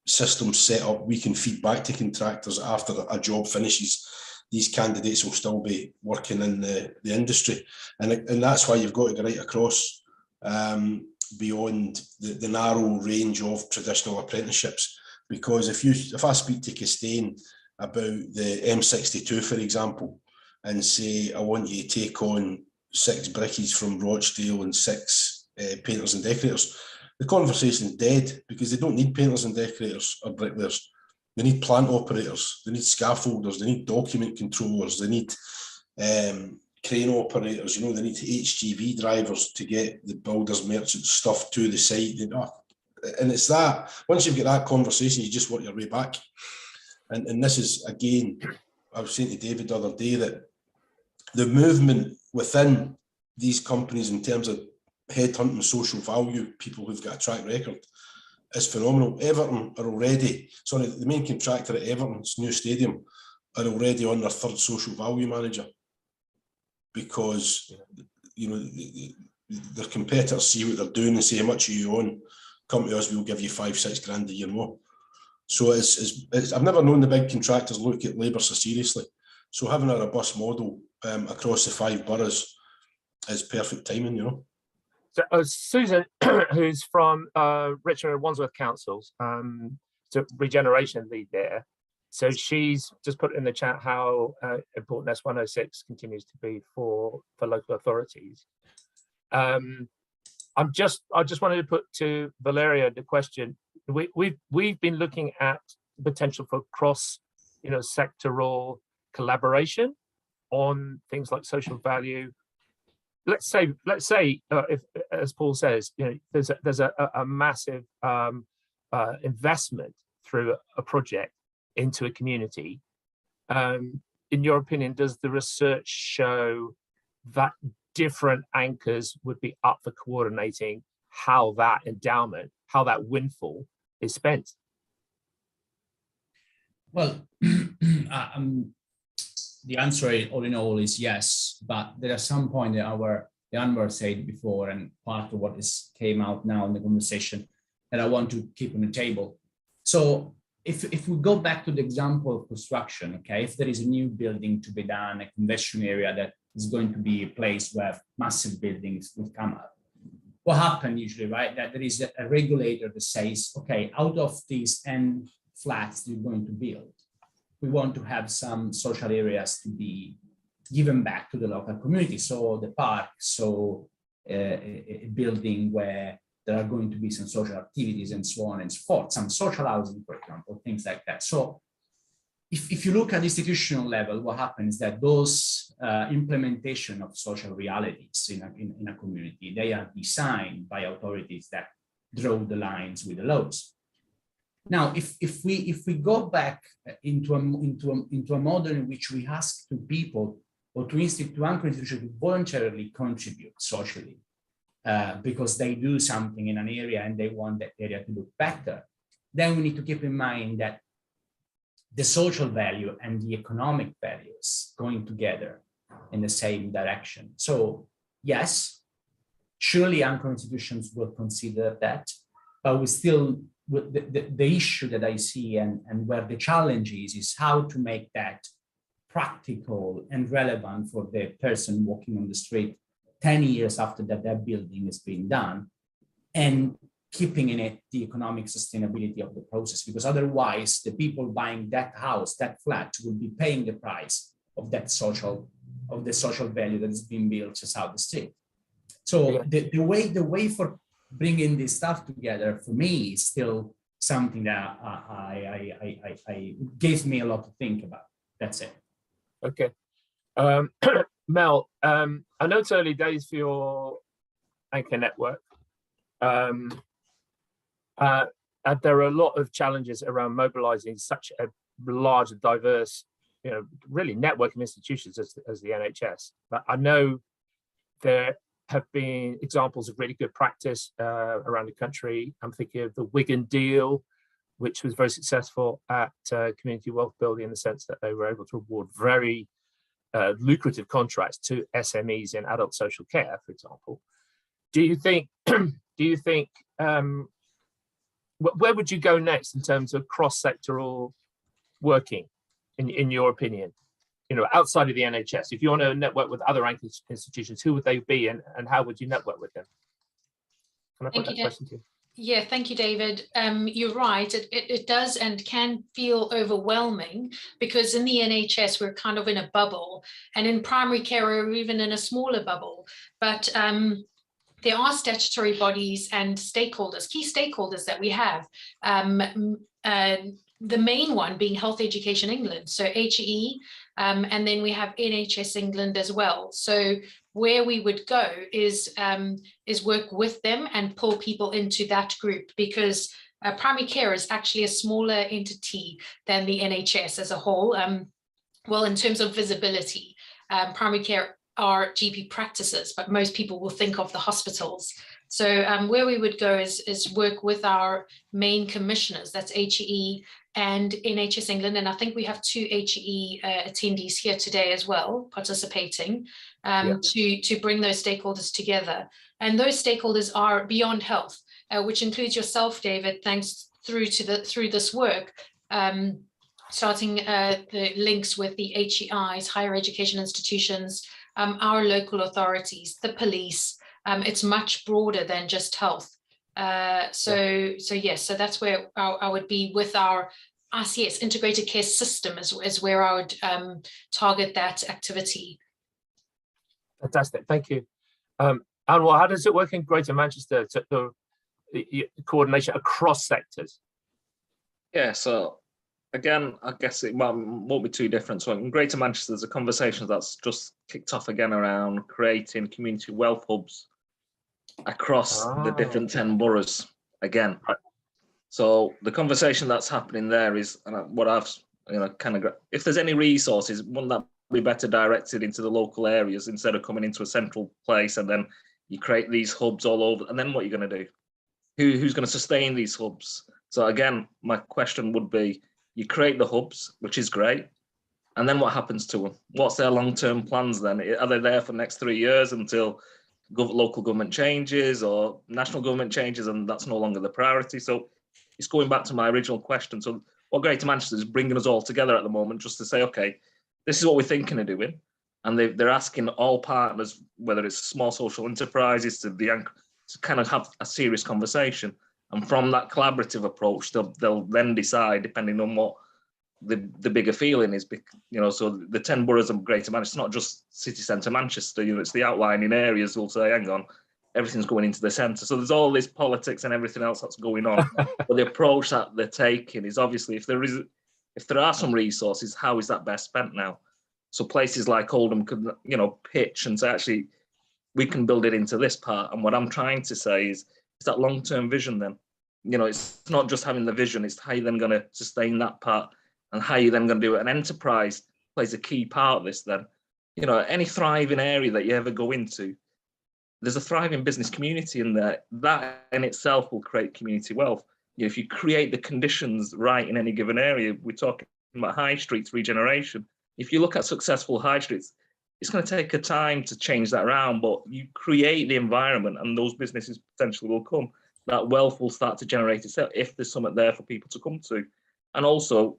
system set up, we can feed back to contractors after a job finishes. These candidates will still be working in the industry. And that's why you've got to go right across beyond the narrow range of traditional apprenticeships. Because if I speak to Castaigne about the M62, for example, and say, I want you to take on 6 brickies from Rochdale and 6 painters and decorators, the conversation's dead, because they don't need painters and decorators or bricklayers. They need plant operators, they need scaffolders, they need document controllers, they need crane operators, you know, they need HGV drivers to get the builders, merchants stuff to the site. And it's that, once you've got that conversation, you just work your way back. And this is, again, I was saying to David the other day that the movement within these companies in terms of headhunting social value, people who've got a track record, is phenomenal. Everton are already, the main contractor at Everton's new stadium are already on their 3rd social value manager, because, you know, their competitors see what they're doing and say, how much are you on? Come to us, we'll give you 5-6 grand a year more. So it's I've never known the big contractors look at labour so seriously. So having a robust model across the 5 boroughs is perfect timing, you know. So Susan, who's from Richmond and Wandsworth councils, so regeneration lead there. So she's just put in the chat how important S106 continues to be for local authorities. I just wanted to put to Valeria the question. We've been looking at potential for cross, sectoral collaboration on things like social value. Let's say, if, as Paul says, there's a massive investment through a project into a community. In your opinion, does the research show that different anchors would be up for coordinating how that endowment, how that windfall is spent? Well, the answer all in all is yes, but there are some points that Anwar said before, and part of what came out now in the conversation that I want to keep on the table. So if we go back to the example of construction, okay, if there is a new building to be done, a convention area that is going to be a place where massive buildings will come up, what happens usually, right? That there is a regulator that says, okay, out of these N flats you're going to build, we want to have some social areas to be given back to the local community. So the park, so a building where there are going to be some social activities and so on and so forth, some social housing, for example, things like that. So if you look at institutional level, what happens is that those implementation of social realities in a community, they are designed by authorities that draw the lines with the laws. Now, if we go back into a model in which we ask to people or to anchor institutions to voluntarily contribute socially, because they do something in an area and they want that area to look better, then we need to keep in mind that the social value and the economic values going together in the same direction. So yes, surely anchor institutions will consider that, but we still, the issue that I see and where the challenge is how to make that practical and relevant for the person walking on the street 10 years after that building has been done, and keeping in it the economic sustainability of the process, because otherwise the people buying that house, that flat, will be paying the price of that social value that is being built just out the street. So the way for bringing this stuff together for me is still something that I gives me a lot to think about. That's it. Okay. Mel, I know it's early days for your anchor network. There are a lot of challenges around mobilizing such a large, diverse, really network of institutions as the NHS. But I know there have been examples of really good practice around the country. I'm thinking of the Wigan deal, which was very successful at Community Wealth Building in the sense that they were able to award very lucrative contracts to SMEs in adult social care, for example. Do you think where would you go next in terms of cross-sectoral working, in your opinion? Outside of the NHS, if you want to network with other anchor institutions, who would they be, and how would you network with them? Can I put that question to you? Yeah, thank you, David. You're right. It does and can feel overwhelming because in the NHS, we're kind of in a bubble, and in primary care, we're even in a smaller bubble. But there are statutory bodies and stakeholders, key stakeholders that we have. The main one being Health Education England, so HE, and then we have NHS England as well. So where we would go is work with them and pull people into that group, because primary care is actually a smaller entity than the NHS as a whole. Well, in terms of visibility, primary care are GP practices, but most people will think of the hospitals. So where we would go is work with our main commissioners, that's HE and NHS England. And I think we have 2 HE attendees here today as well, participating, to bring those stakeholders together. And those stakeholders are beyond health, which includes yourself, David, thanks through this work, starting the links with the HEIs, higher education institutions, our local authorities, the police. It's much broader than just health. So that's where I would be with our RCS integrated care system is where I would target that activity. Fantastic, thank you. Anwar, how does it work in Greater Manchester, the coordination across sectors? Yeah, so again, I guess it won't be too different. So in Greater Manchester, there's a conversation that's just kicked off again around creating community wealth hubs across the different 10 boroughs again. So the conversation that's happening there is, what I've if there's any resources, wouldn't that be better directed into the local areas instead of coming into a central place, and then you create these hubs all over, and then what are you going to do? Who's going to sustain these hubs? So again, my question would be, you create the hubs, which is great, and then what happens to them? What's their long-term plans then? Are they there for the next 3 years until local government changes or national government changes, and that's no longer the priority? So it's going back to my original question. So what Greater Manchester is bringing us all together at the moment, just to say, okay, this is what we're thinking of doing. And they're asking all partners, whether it's small social enterprises to the to kind of have a serious conversation. And from that collaborative approach, they'll then decide, depending on what the bigger feeling is, you know, so the 10 boroughs of Greater Manchester, it's not just city centre Manchester, you know, it's the outlying areas will say, hang on, everything's going into the centre. So there's all this politics and everything else that's going on. But the approach that they're taking is obviously, if there are some resources, how is that best spent now? So places like Oldham could, you know, pitch and say, actually, we can build it into this part. And what I'm trying to say is that long-term vision then. You know, it's not just having the vision, it's how you're then going to sustain that part and how you're then going to do it. And enterprise plays a key part of this then. You know, any thriving area that you ever go into, there's a thriving business community in there. That in itself will create community wealth. You know, if you create the conditions right in any given area, we're talking about high streets regeneration. If you look at successful high streets, it's going to take a time to change that around, but you create the environment and those businesses potentially will come. That wealth will start to generate itself if there's something there for people to come to. And also,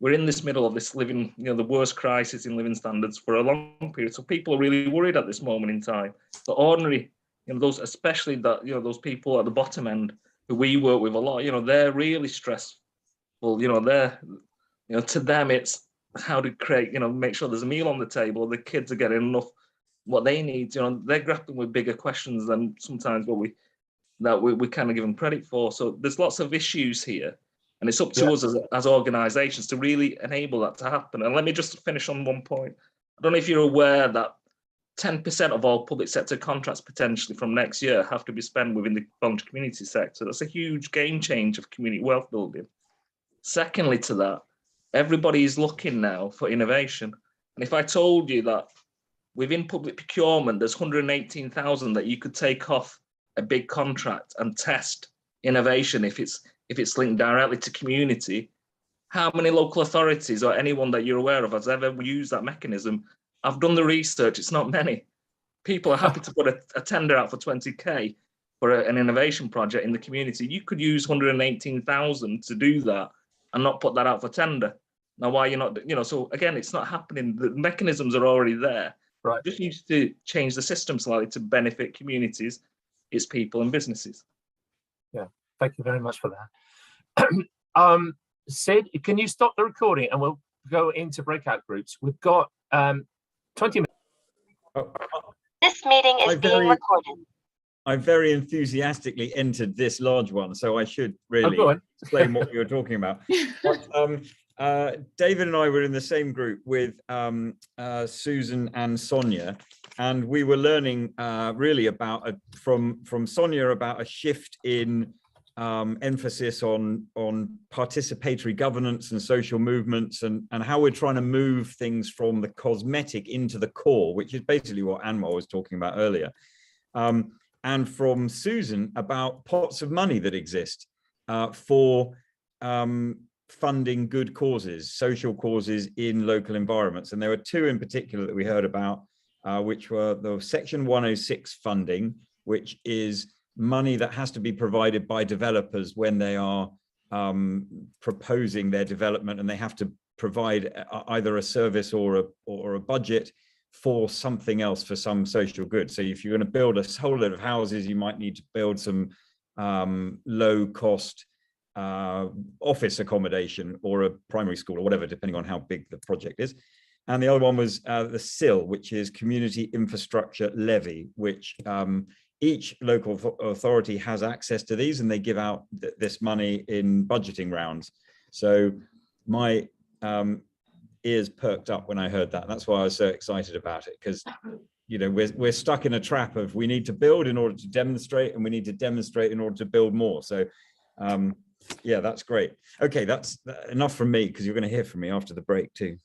we're in this middle of this living, you know, the worst crisis in living standards for a long period. So people are really worried at this moment in time. The ordinary, you know, those, especially that, you know, those people at the bottom end who we work with a lot, you know, they're really stressful. You know, to them, it's how to create, you know, make sure there's a meal on the table, the kids are getting enough what they need. You know, they're grappling with bigger questions than sometimes what we kind of give them credit for. So there's lots of issues here, and it's up to us as organisations to really enable that to happen. And let me just finish on one point. I don't know if you're aware that 10% of all public sector contracts potentially from next year have to be spent within the voluntary community sector. That's a huge game change of community wealth building. Secondly to that, everybody is looking now for innovation. And if I told you that within public procurement, there's 118,000 that you could take off a big contract and test innovation if it's linked directly to community, how many local authorities or anyone that you're aware of has ever used that mechanism? I've done the research, it's not many. People are happy to put a tender out for 20k for an innovation project in the community. You could use 118,000 to do that and not put that out for tender. Now, why you're not, you know, so again, it's not happening. The mechanisms are already there. Right. Just need to change the system slightly to benefit communities, its people and businesses. Yeah, thank you very much for that. Sid, can you stop the recording and we'll go into breakout groups? We've got 20 minutes. This meeting is being recorded. I very enthusiastically entered this large one, so I should really explain what you were talking about. But, David and I were in the same group with Susan and Sonia, and we were learning really about from Sonia about a shift in emphasis on participatory governance and social movements, and how we're trying to move things from the cosmetic into the core, which is basically what Anwar was talking about earlier. And from Susan about pots of money that exist for funding good causes, social causes in local environments. And there were two in particular that we heard about, which were the Section 106 funding, which is money that has to be provided by developers when they are proposing their development, and they have to provide either a service or a budget for something else, for some social good. So if you're going to build a whole lot of houses, you might need to build some low cost office accommodation or a primary school or whatever, depending on how big the project is. And the other one was the CIL, which is Community Infrastructure Levy, which each local authority has access to these, and they give out this money in budgeting rounds. So my ears perked up when I heard that. That's why I was so excited about it, because you know we're stuck in a trap of we need to build in order to demonstrate, and we need to demonstrate in order to build more. So yeah, that's great. Okay, that's enough from me, because you're going to hear from me after the break too.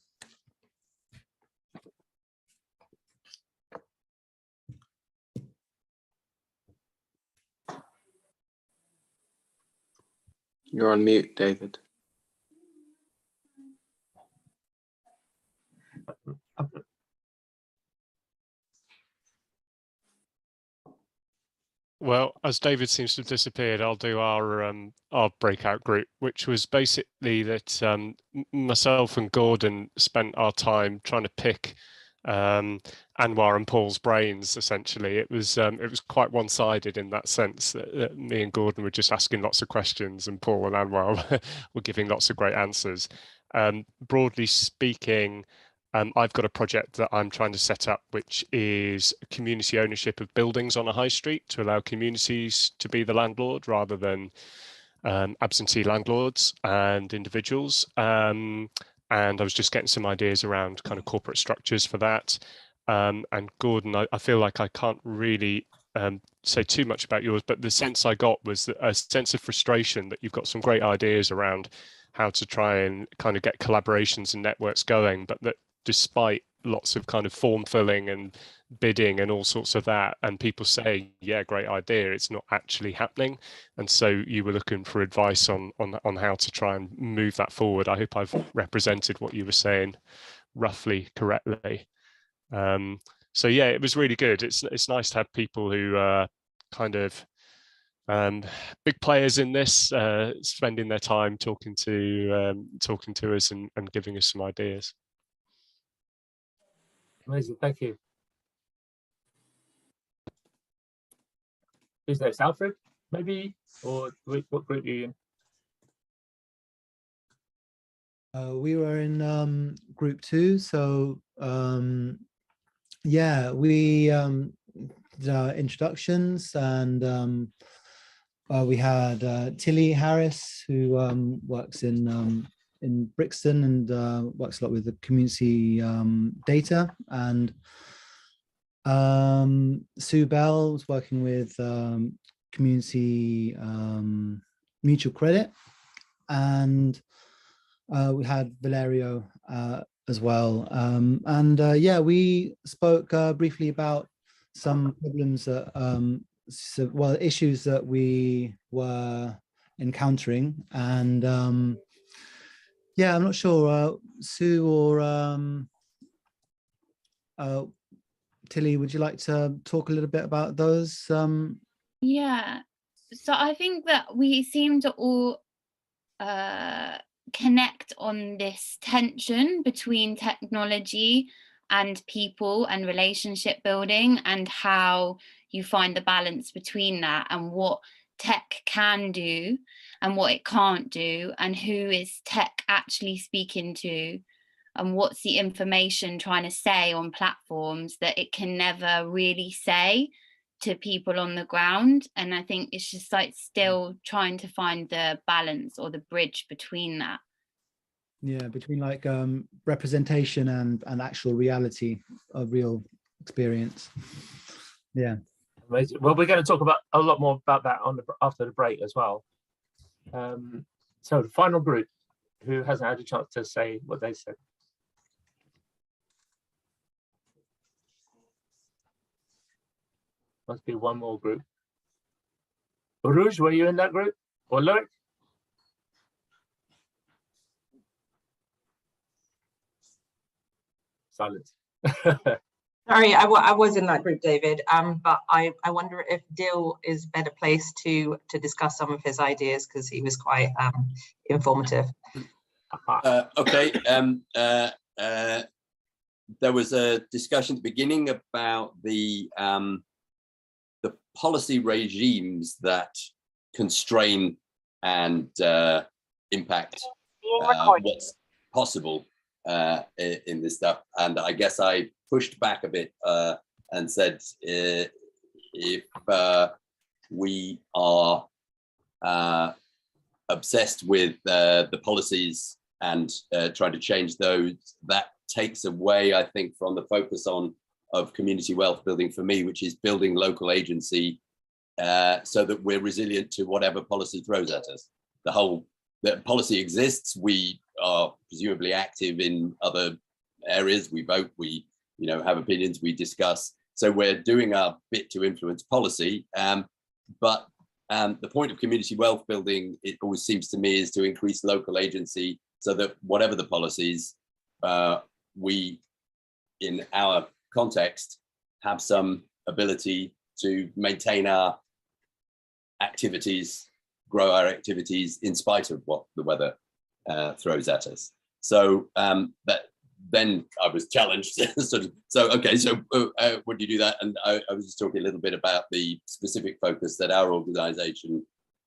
You're on mute, David. Well, as David seems to have disappeared, I'll do our breakout group, which was basically that myself and Gordon spent our time trying to pick Anwar and Paul's brains. Essentially, it was quite one-sided in that sense. That me and Gordon were just asking lots of questions, and Paul and Anwar were giving lots of great answers. Broadly speaking, I've got a project that I'm trying to set up, which is community ownership of buildings on a high street to allow communities to be the landlord rather than absentee landlords and individuals. And I was just getting some ideas around kind of corporate structures for that. And Gordon, I feel like I can't really say too much about yours, but the sense I got was a sense of frustration that you've got some great ideas around how to try and kind of get collaborations and networks going, but that despite lots of kind of form filling and bidding and all sorts of that, and people say, yeah, great idea, it's not actually happening. And so you were looking for advice on how to try and move that forward. I hope I've represented what you were saying roughly correctly. So yeah, it was really good. It's nice to have people who are kind of big players in this, spending their time talking to us and giving us some ideas. Amazing, thank you. Who's next? Alfred, maybe? Or what group are you in? We were in group 2, so yeah, we did our introductions, and we had Tilly Harris, who works in Brixton and works a lot with the community data, and Sue Bell was working with community mutual credit, and we had Valerio as well, and yeah, we spoke briefly about some problems that issues that we were encountering, and yeah, I'm not sure, Sue or Tilly, would you like to talk a little bit about those? Yeah, so I think that we seem to all connect on this tension between technology and people and relationship building, and how you find the balance between that, and what tech can do and what it can't do, and who is tech actually speaking to, and what's the information trying to say on platforms that it can never really say to people on the ground. And I think it's just like still trying to find the balance or the bridge between that. Yeah, between like representation and actual reality of real experience. Yeah. Amazing. Well, we're going to talk about a lot more about that after the break as well. So the final group, who hasn't had a chance to say what they said. Must be one more group. Rouge, were you in that group? Or Lurk? Silence. Sorry, I was in that group, David, but I wonder if Dill is better placed to discuss some of his ideas, because he was quite informative. Okay. There was a discussion at the beginning about the policy regimes that constrain and impact what's possible in this stuff, and I guess I pushed back a bit and said if we are obsessed with the policies and trying to change those, that takes away, I think, from the focus of community wealth building for me, which is building local agency so that we're resilient to whatever policy throws at us. The policy exists. We are presumably active in other areas. We vote, we have opinions, we discuss. So we're doing our bit to influence policy. But the point of community wealth building, it always seems to me, is to increase local agency so that whatever the policies, we, in our context, have some ability to maintain our activities, grow our activities in spite of what the weather throws at us. So then I was challenged. So okay, so would you do that? And I was just talking a little bit about the specific focus that our organization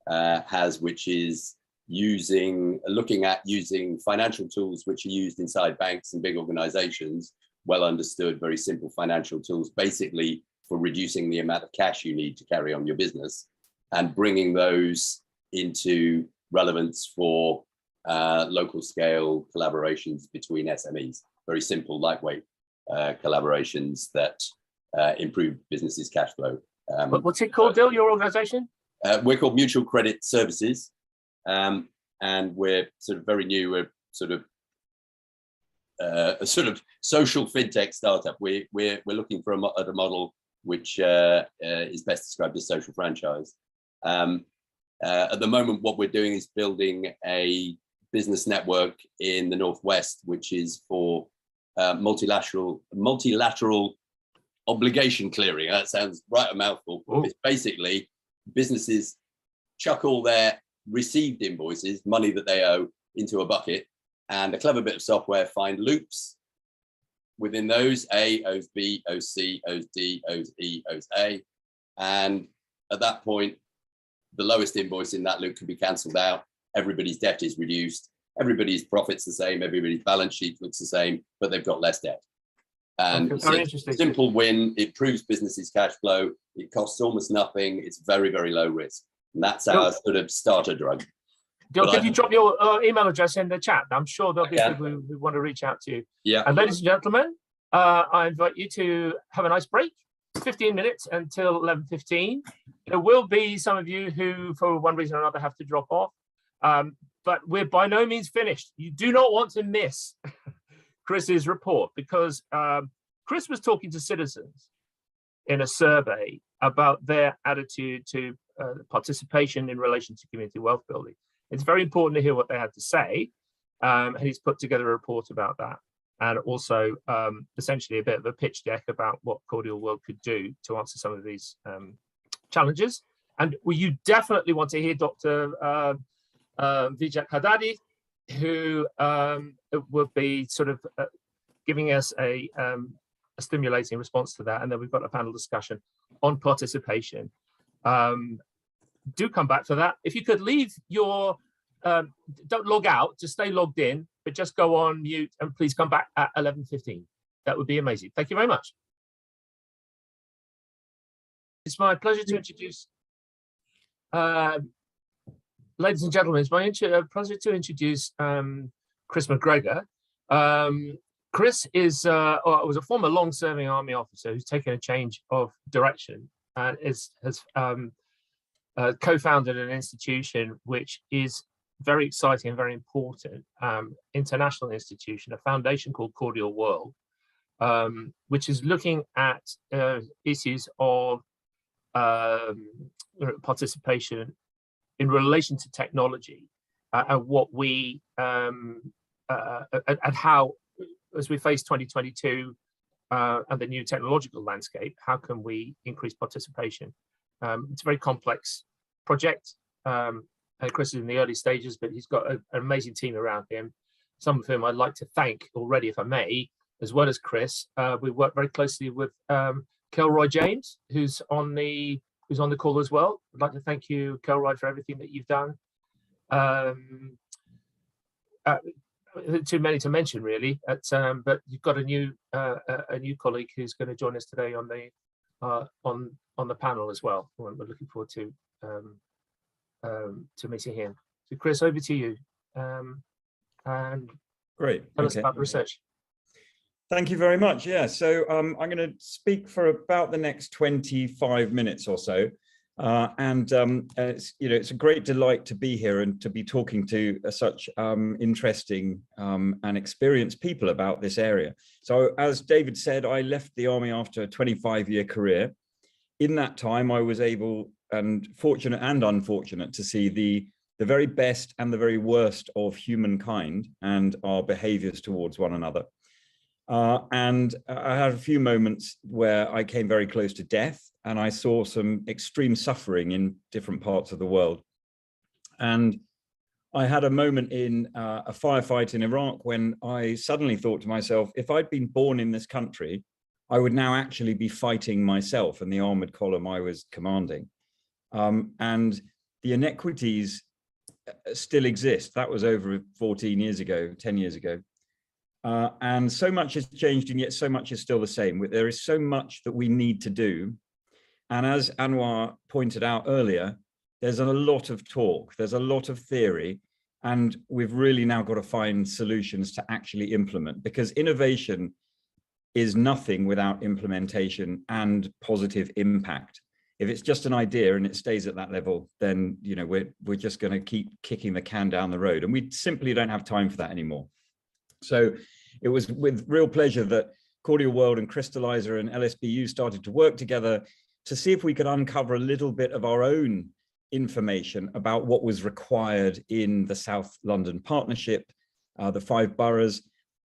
has, which is looking at using financial tools which are used inside banks and big organizations, well understood, very simple financial tools, basically for reducing the amount of cash you need to carry on your business, and bringing those into relevance for local scale collaborations between SMEs. Very simple, lightweight collaborations that improve businesses' cash flow. What's it called, Dil, your organization? We're called Mutual Credit Services, and we're sort of very new. We're sort of a sort of social fintech startup. We're looking for at a model which is best described as social franchise. At the moment, what we're doing is building a business network in the Northwest, which is for multilateral obligation clearing. That sounds right a mouthful. It's basically businesses chuck all their received invoices, money that they owe, into a bucket, and a clever bit of software find loops within those. A owes B, owes C, owes D, owes E, owes A, and at that point, the lowest invoice in that loop can be cancelled out. Everybody's debt is reduced. Everybody's profit's the same. Everybody's balance sheet looks the same, but they've got less debt. And very it's interesting. a simple win. It improves businesses' cash flow. It costs almost nothing. It's very, very low risk. And that's our sort of starter drug. Dil, could you drop your email address in the chat? I'm sure there'll be people who want to reach out to you. Yeah. And ladies and gentlemen, I invite you to have a nice break. 15 minutes until 11:15. There will be some of you who, for one reason or another, have to drop off. But we're by no means finished. You do not want to miss Chris's report, because Chris was talking to citizens in a survey about their attitude to participation in relation to community wealth building. It's very important to hear what they had to say. And he's put together a report about that. And also essentially a bit of a pitch deck about what Cordial World could do to answer some of these challenges. And you definitely want to hear Dr. Vijay Haddadi, who will be sort of giving us a stimulating response to that. And then we've got a panel discussion on participation. Do come back for that. If you could leave your, don't log out, just stay logged in, but just go on mute, and please come back at 11:15. That would be amazing. Thank you very much. It's my pleasure to introduce, ladies and gentlemen, it's my pleasure to introduce Chris McGregor. Chris was a former long-serving Army officer who's taken a change of direction and has co-founded an institution which is very exciting and very important, international institution, a foundation called Cordial World, which is looking at issues of participation in relation to technology, and what we and how, as we face 2022 and the new technological landscape, how can we increase participation? It's a very complex project. And Chris is in the early stages, but he's got an amazing team around him, some of whom I'd like to thank already, if I may, as well as Chris. We work very closely with Kelroy James, who's on the call as well. I'd like to thank you, Kelroy, for everything that you've done. Too many to mention, really. But you've got a new colleague who's going to join us today on the panel as well. We're looking forward to meeting him. So, Chris, over to you. And great. Tell us about the research. Thank you very much. Yeah, so I'm going to speak for about the next 25 minutes or so. It's a great delight to be here and to be talking to such interesting and experienced people about this area. So as David said, I left the Army after a 25-year career. In that time, I was able, and fortunate and unfortunate, to see the very best and the very worst of humankind and our behaviors towards one another. And I had a few moments where I came very close to death, and I saw some extreme suffering in different parts of the world. And I had a moment in a firefight in Iraq when I suddenly thought to myself, if I'd been born in this country, I would now actually be fighting myself and the armored column I was commanding. And the inequities still exist. That was over 14 years ago, 10 years ago. And so much has changed, and yet so much is still the same. There is so much that we need to do. And as Anwar pointed out earlier, there's a lot of talk, there's a lot of theory, and we've really now got to find solutions to actually implement, because innovation is nothing without implementation and positive impact. If it's just an idea and it stays at that level, then we're just going to keep kicking the can down the road, and we simply don't have time for that anymore. So it was with real pleasure that Cordial World and Crystallizer and LSBU started to work together to see if we could uncover a little bit of our own information about what was required in the South London Partnership, the 5 boroughs,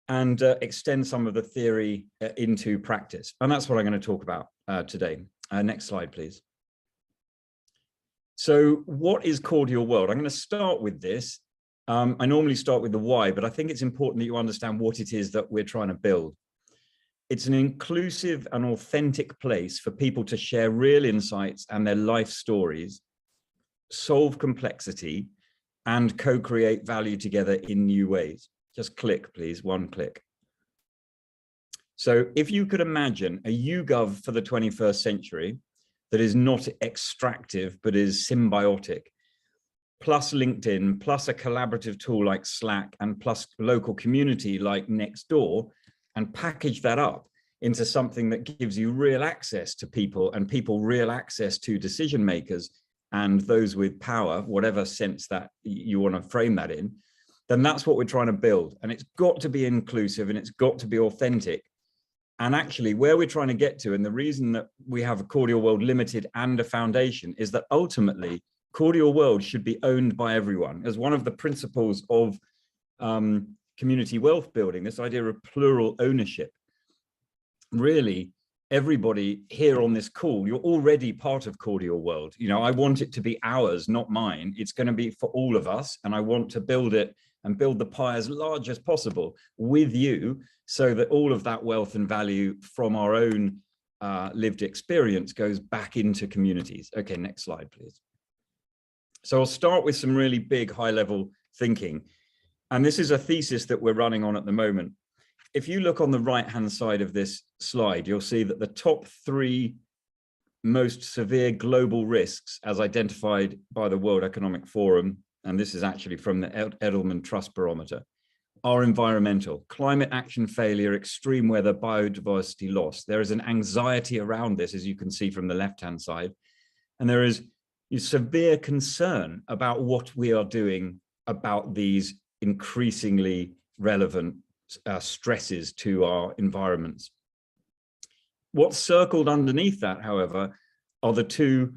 and extend some of the theory into practice. And that's what I'm going to talk about today. Next slide, please. So what is Cordial World? I'm going to start with this. I normally start with the why, but I think it's important that you understand what it is that we're trying to build. It's an inclusive and authentic place for people to share real insights and their life stories, solve complexity, and co-create value together in new ways. Just click, please, one click. So if you could imagine a YouGov for the 21st century that is not extractive, but is symbiotic, plus LinkedIn, plus a collaborative tool like Slack, and plus local community like Nextdoor, and package that up into something that gives you real access to people, and people real access to decision makers and those with power, whatever sense that you want to frame that in, then that's what we're trying to build. And it's got to be inclusive, and it's got to be authentic. And actually where we're trying to get to, and the reason that we have a Cordial World Limited and a foundation, is that ultimately Cordial World should be owned by everyone. As one of the principles of community wealth building, this idea of plural ownership. Really, everybody here on this call, you're already part of Cordial World. I want it to be ours, not mine. It's going to be for all of us, and I want to build it and build the pie as large as possible with you, so that all of that wealth and value from our own lived experience goes back into communities. Okay, next slide, please. So I'll start with some really big high-level thinking. And this is a thesis that we're running on at the moment. If you look on the right-hand side of this slide, you'll see that the top 3 most severe global risks, as identified by the World Economic Forum, and this is actually from the Edelman Trust Barometer, are environmental: climate action failure, extreme weather, biodiversity loss. There is an anxiety around this, as you can see from the left-hand side, and there is severe concern about what we are doing about these increasingly relevant stresses to our environments. What's circled underneath that, however, are the 2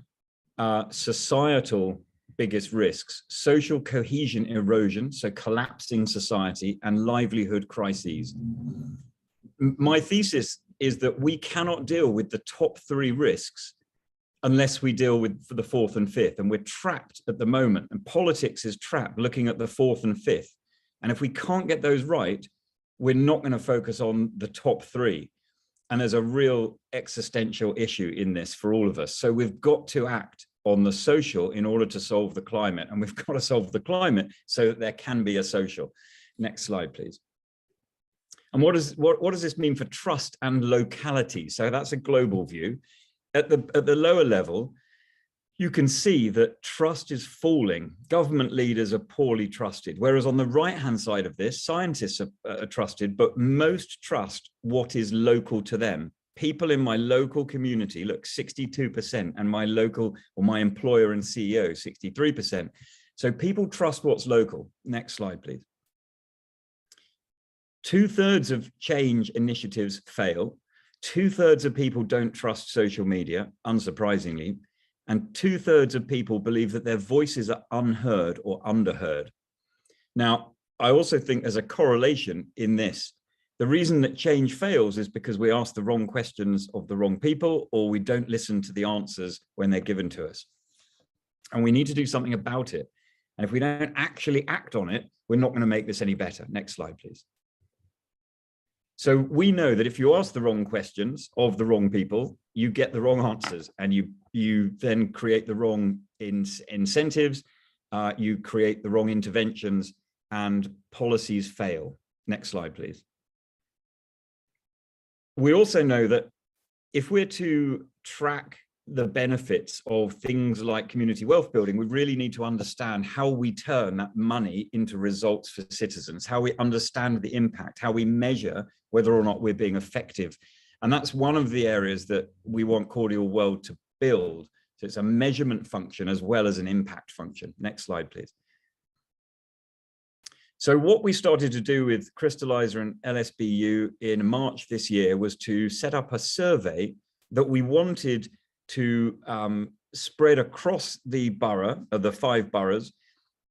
societal biggest risks: social cohesion erosion, so collapsing society, and livelihood crises. My thesis is that we cannot deal with the top 3 risks unless we deal with the 4th and 5th, and we're trapped at the moment, and politics is trapped looking at the 4th and 5th. And if we can't get those right, we're not going to focus on the top 3. And there's a real existential issue in this for all of us. So we've got to act on the social in order to solve the climate, and we've got to solve the climate so that there can be a social. Next slide, please. And what does this mean for trust and locality? So that's a global view. At the lower level, you can see that trust is falling. Government leaders are poorly trusted, whereas on the right-hand side of this, scientists are trusted, but most trust what is local to them. People in my local community, look, 62%, and my local, or my employer and CEO, 63%. So people trust what's local. Next slide, please. 2/3 of change initiatives fail. 2/3 of people don't trust social media, unsurprisingly. And 2/3 of people believe that their voices are unheard or underheard. Now, I also think there's a correlation in this. The reason that change fails is because we ask the wrong questions of the wrong people, or we don't listen to the answers when they're given to us. And we need to do something about it. And if we don't actually act on it, we're not going to make this any better. Next slide, please. So we know that if you ask the wrong questions of the wrong people, you get the wrong answers, and you then create the wrong incentives, you create the wrong interventions, and policies fail. Next slide, please. We also know that if we're to track the benefits of things like community wealth building, we really need to understand how we turn that money into results for citizens, how we understand the impact, how we measure whether or not we're being effective. And that's one of the areas that we want Cordial World to build. So it's a measurement function as well as an impact function. Next slide, please. So what we started to do with Crystallizer and LSBU in March this year was to set up a survey that we wanted to spread across the borough, the 5 boroughs,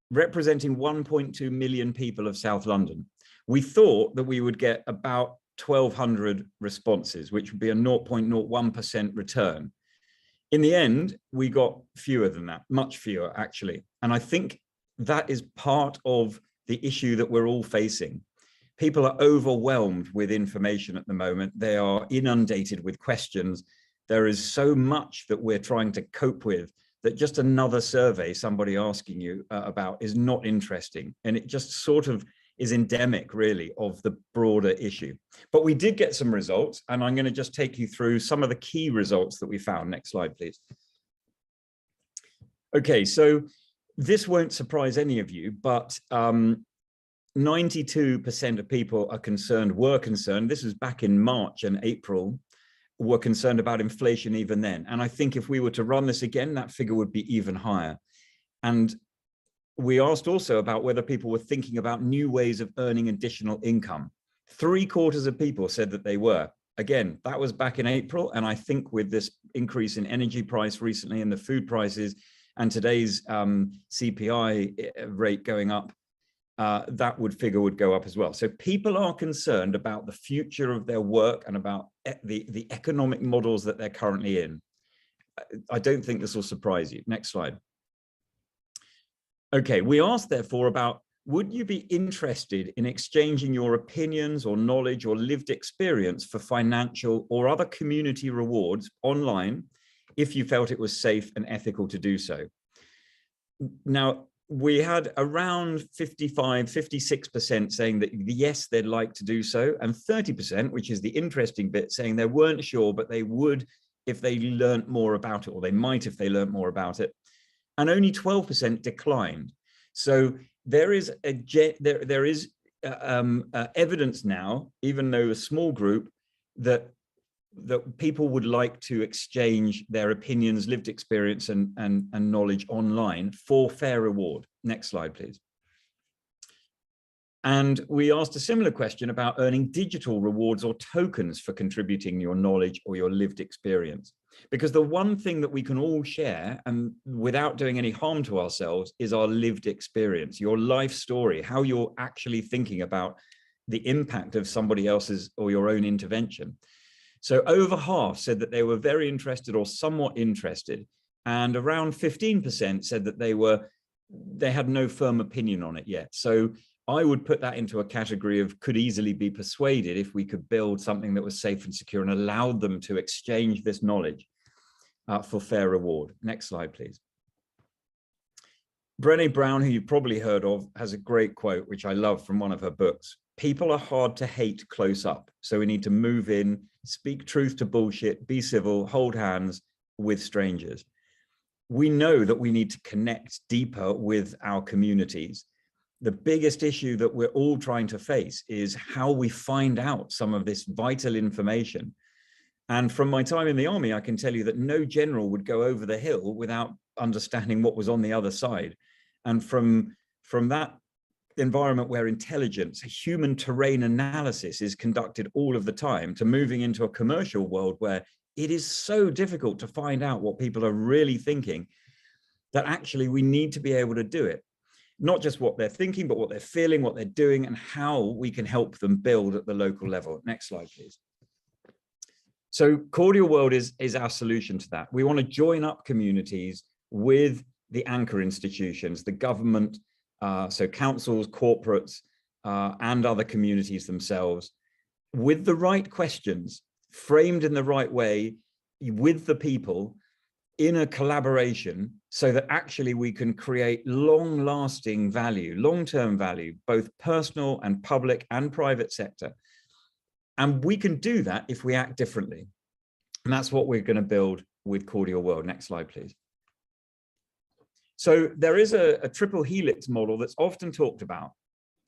representing 1.2 million people of South London. We thought that we would get about 1,200 responses, which would be a 0.01% return. In the end, we got fewer than that, much fewer actually. And I think that is part of the issue that we're all facing. People are overwhelmed with information at the moment. They are inundated with questions. There is so much that we're trying to cope with that just another survey, somebody asking you about, is not interesting. And it just sort of is endemic, really, of the broader issue. But we did get some results, and I'm going to just take you through some of the key results that we found. Next slide, please. Okay, so this won't surprise any of you, but 92% of people were concerned, this was back in March and April, were concerned about inflation even then. And I think if we were to run this again, that figure would be even higher. And we asked also about whether people were thinking about new ways of earning additional income. 3/4 of people said that they were. Again, that was back in April. And I think with this increase in energy price recently and the food prices and today's CPI rate going up, that figure would go up as well. So people are concerned about the future of their work and about the economic models that they're currently in. I don't think this will surprise you. Next slide. Okay, we asked therefore about, would you be interested in exchanging your opinions or knowledge or lived experience for financial or other community rewards online if you felt it was safe and ethical to do so? Now, we had around 56% saying that yes, they'd like to do so, and 30%, which is the interesting bit, saying they weren't sure, but they would if they learned more about it, or they might if they learned more about it. And only 12% declined. So there is evidence now, even though a small group, that people would like to exchange their opinions, lived experience, and knowledge online for fair reward. Next slide, please. And we asked a similar question about earning digital rewards or tokens for contributing your knowledge or your lived experience. Because the one thing that we can all share, and without doing any harm to ourselves, is our lived experience, your life story, how you're actually thinking about the impact of somebody else's or your own intervention. So over half said that they were very interested or somewhat interested, and around 15% said that they had no firm opinion on it yet. So I would put that into a category of could easily be persuaded if we could build something that was safe and secure and allowed them to exchange this knowledge for fair reward. Next slide, please. Brené Brown, who you've probably heard of, has a great quote, which I love, from one of her books. People are hard to hate close up. So we need to move in, speak truth to bullshit, be civil, hold hands with strangers. We know that we need to connect deeper with our communities. The biggest issue that we're all trying to face is how we find out some of this vital information. And from my time in the army, I can tell you that no general would go over the hill without understanding what was on the other side. And from that environment where intelligence, human terrain analysis is conducted all of the time, to moving into a commercial world where it is so difficult to find out what people are really thinking, that actually we need to be able to do it. Not just what they're thinking, but what they're feeling, what they're doing, and how we can help them build at the local level. Next slide, please. So Cordial World is our solution to that. We want to join up communities with the anchor institutions, the government, so councils, corporates, and other communities themselves, with the right questions, framed in the right way, with the people, in a collaboration, so that actually we can create long-lasting value, long-term value, both personal and public and private sector. And we can do that if we act differently. And that's what we're going to build with Cordial World. Next slide, please. So there is a triple helix model that's often talked about.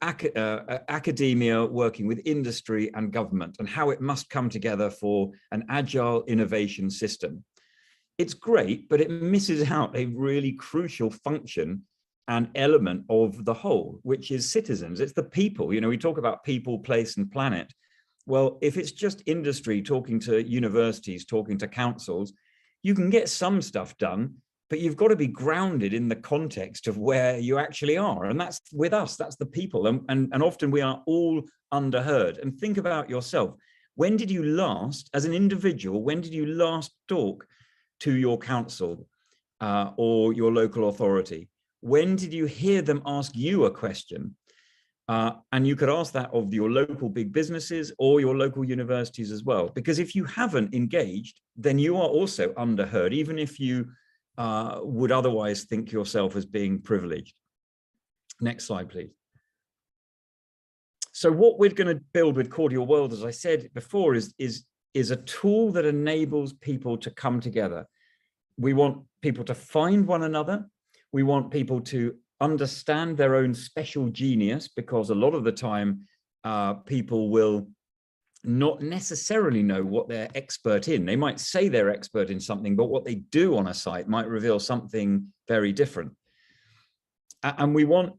Academia working with industry and government, and how it must come together for an agile innovation system. It's great, but it misses out a really crucial function and element of the whole, which is citizens. It's the people. You know, we talk about people, place, and planet. Well, if it's just industry talking to universities, talking to councils, you can get some stuff done, but you've got to be grounded in the context of where you actually are. And that's with us, that's the people. And often we are all underheard. And think about yourself. When did you last, as an individual, when did you last talk to your council or your local authority? When did you hear them ask you a question? And you could ask that of your local big businesses or your local universities as well. Because if you haven't engaged, then you are also underheard, even if you would otherwise think yourself as being privileged. Next slide, please. So what we're going to build with Cordial World, as I said before, is a tool that enables people to come together. We want people to find one another. We want people to understand their own special genius, because a lot of the time people will not necessarily know what they're expert in. They might say they're expert in something, but what they do on a site might reveal something very different. And we want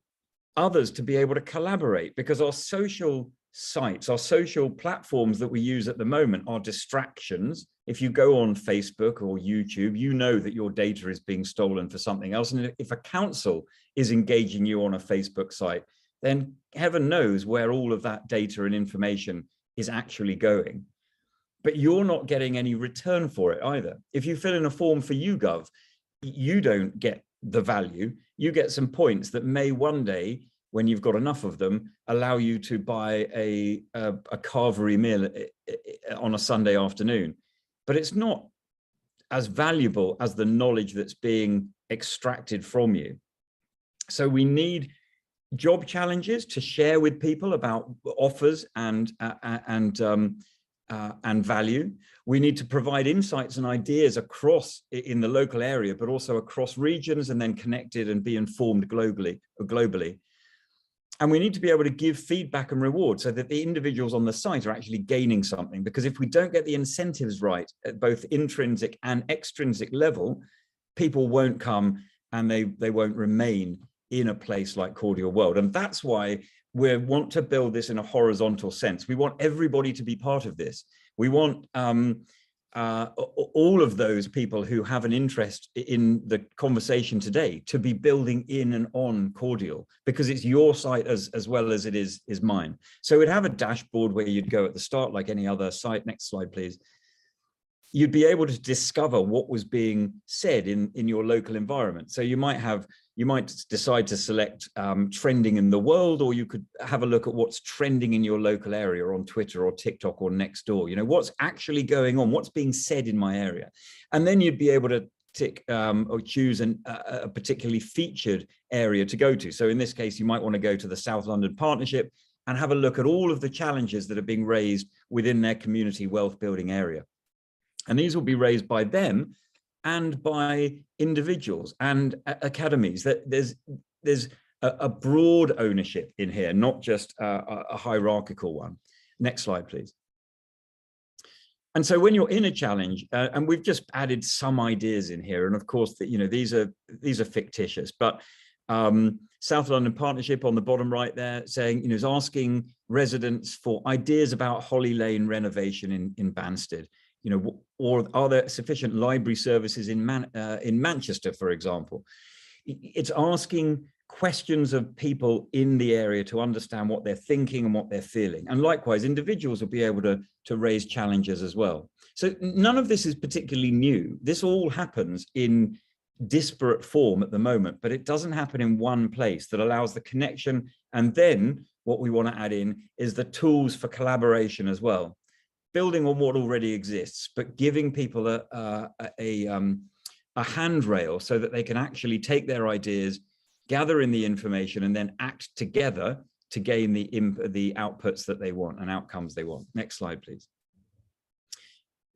others to be able to collaborate, because our social sites, our social platforms that we use at the moment are distractions. If you go on Facebook or YouTube, you know that your data is being stolen for something else. And if a council is engaging you on a Facebook site, then heaven knows where all of that data and information is actually going. But you're not getting any return for it either. If you fill in a form for YouGov, you don't get the value. You get some points that may one day, when you've got enough of them, allow you to buy a carvery meal on a Sunday afternoon. But it's not as valuable as the knowledge that's being extracted from you. So we need job challenges to share with people about offers and value. We need to provide insights and ideas across in the local area, but also across regions, and then connected and be informed globally. And we need to be able to give feedback and reward so that the individuals on the site are actually gaining something. Because if we don't get the incentives right at both intrinsic and extrinsic level, people won't come and they won't remain in a place like Cordial World. And that's why we want to build this in a horizontal sense. We want everybody to be part of this. We want all of those people who have an interest in the conversation today to be building in and on Cordial, because it's your site as well as it is mine. So we'd have a dashboard where you'd go at the start like any other site. Next slide, please. You'd be able to discover what was being said in your local environment. So you might decide to select trending in the world, or you could have a look at what's trending in your local area on Twitter or TikTok or Nextdoor. You know, what's actually going on, what's being said in my area. And then you'd be able to tick or choose a particularly featured area to go to. So in this case, you might want to go to the South London Partnership and have a look at all of the challenges that are being raised within their community wealth building area. And these will be raised by them and by individuals and academies. That there's a broad ownership in here, not just a hierarchical one. Next slide, please. And so when you're in a challenge, and we've just added some ideas in here, and of course that, you know, these are fictitious, but South London Partnership on the bottom right there saying, you know, is asking residents for ideas about Holly Lane renovation in Banstead. You know, or are there sufficient library services in Manchester, for example? It's asking questions of people in the area to understand what they're thinking and what they're feeling. And likewise, individuals will be able to raise challenges as well. So none of this is particularly new. This all happens in disparate form at the moment, but it doesn't happen in one place that allows the connection. And then what we want to add in is the tools for collaboration as well, building on what already exists, but giving people a handrail so that they can actually take their ideas, gather in the information, and then act together to gain the outputs that they want and outcomes they want. Next slide, please.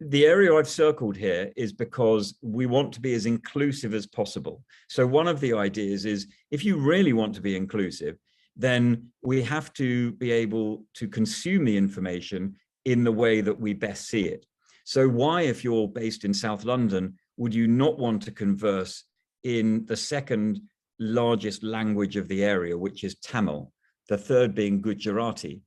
The area I've circled here is because we want to be as inclusive as possible. So one of the ideas is, if you really want to be inclusive, then we have to be able to consume the information in the way that we best see it. So why, if you're based in South London, would you not want to converse in the second largest language of the area, which is Tamil, the third being Gujarati?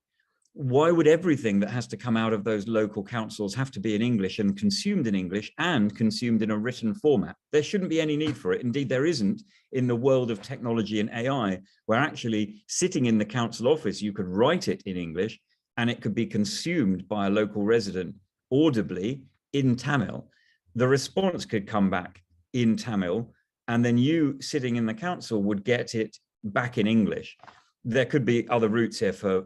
Why would everything that has to come out of those local councils have to be in English and consumed in English and consumed in a written format? There shouldn't be any need for it. Indeed, there isn't in the world of technology and AI, where actually sitting in the council office, you could write it in English and it could be consumed by a local resident audibly in Tamil. The response could come back in Tamil, and then you sitting in the council would get it back in English. There could be other routes here for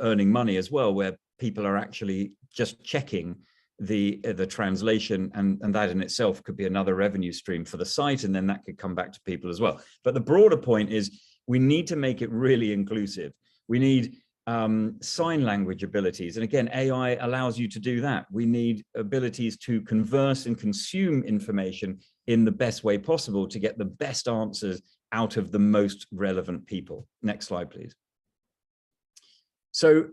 earning money as well, where people are actually just checking the translation, and that in itself could be another revenue stream for the site, and then that could come back to people as well. But the broader point is we need to make it really inclusive. We need sign language abilities, and again, AI allows you to do that. We need abilities to converse and consume information in the best way possible to get the best answers out of the most relevant people. Next slide, please. So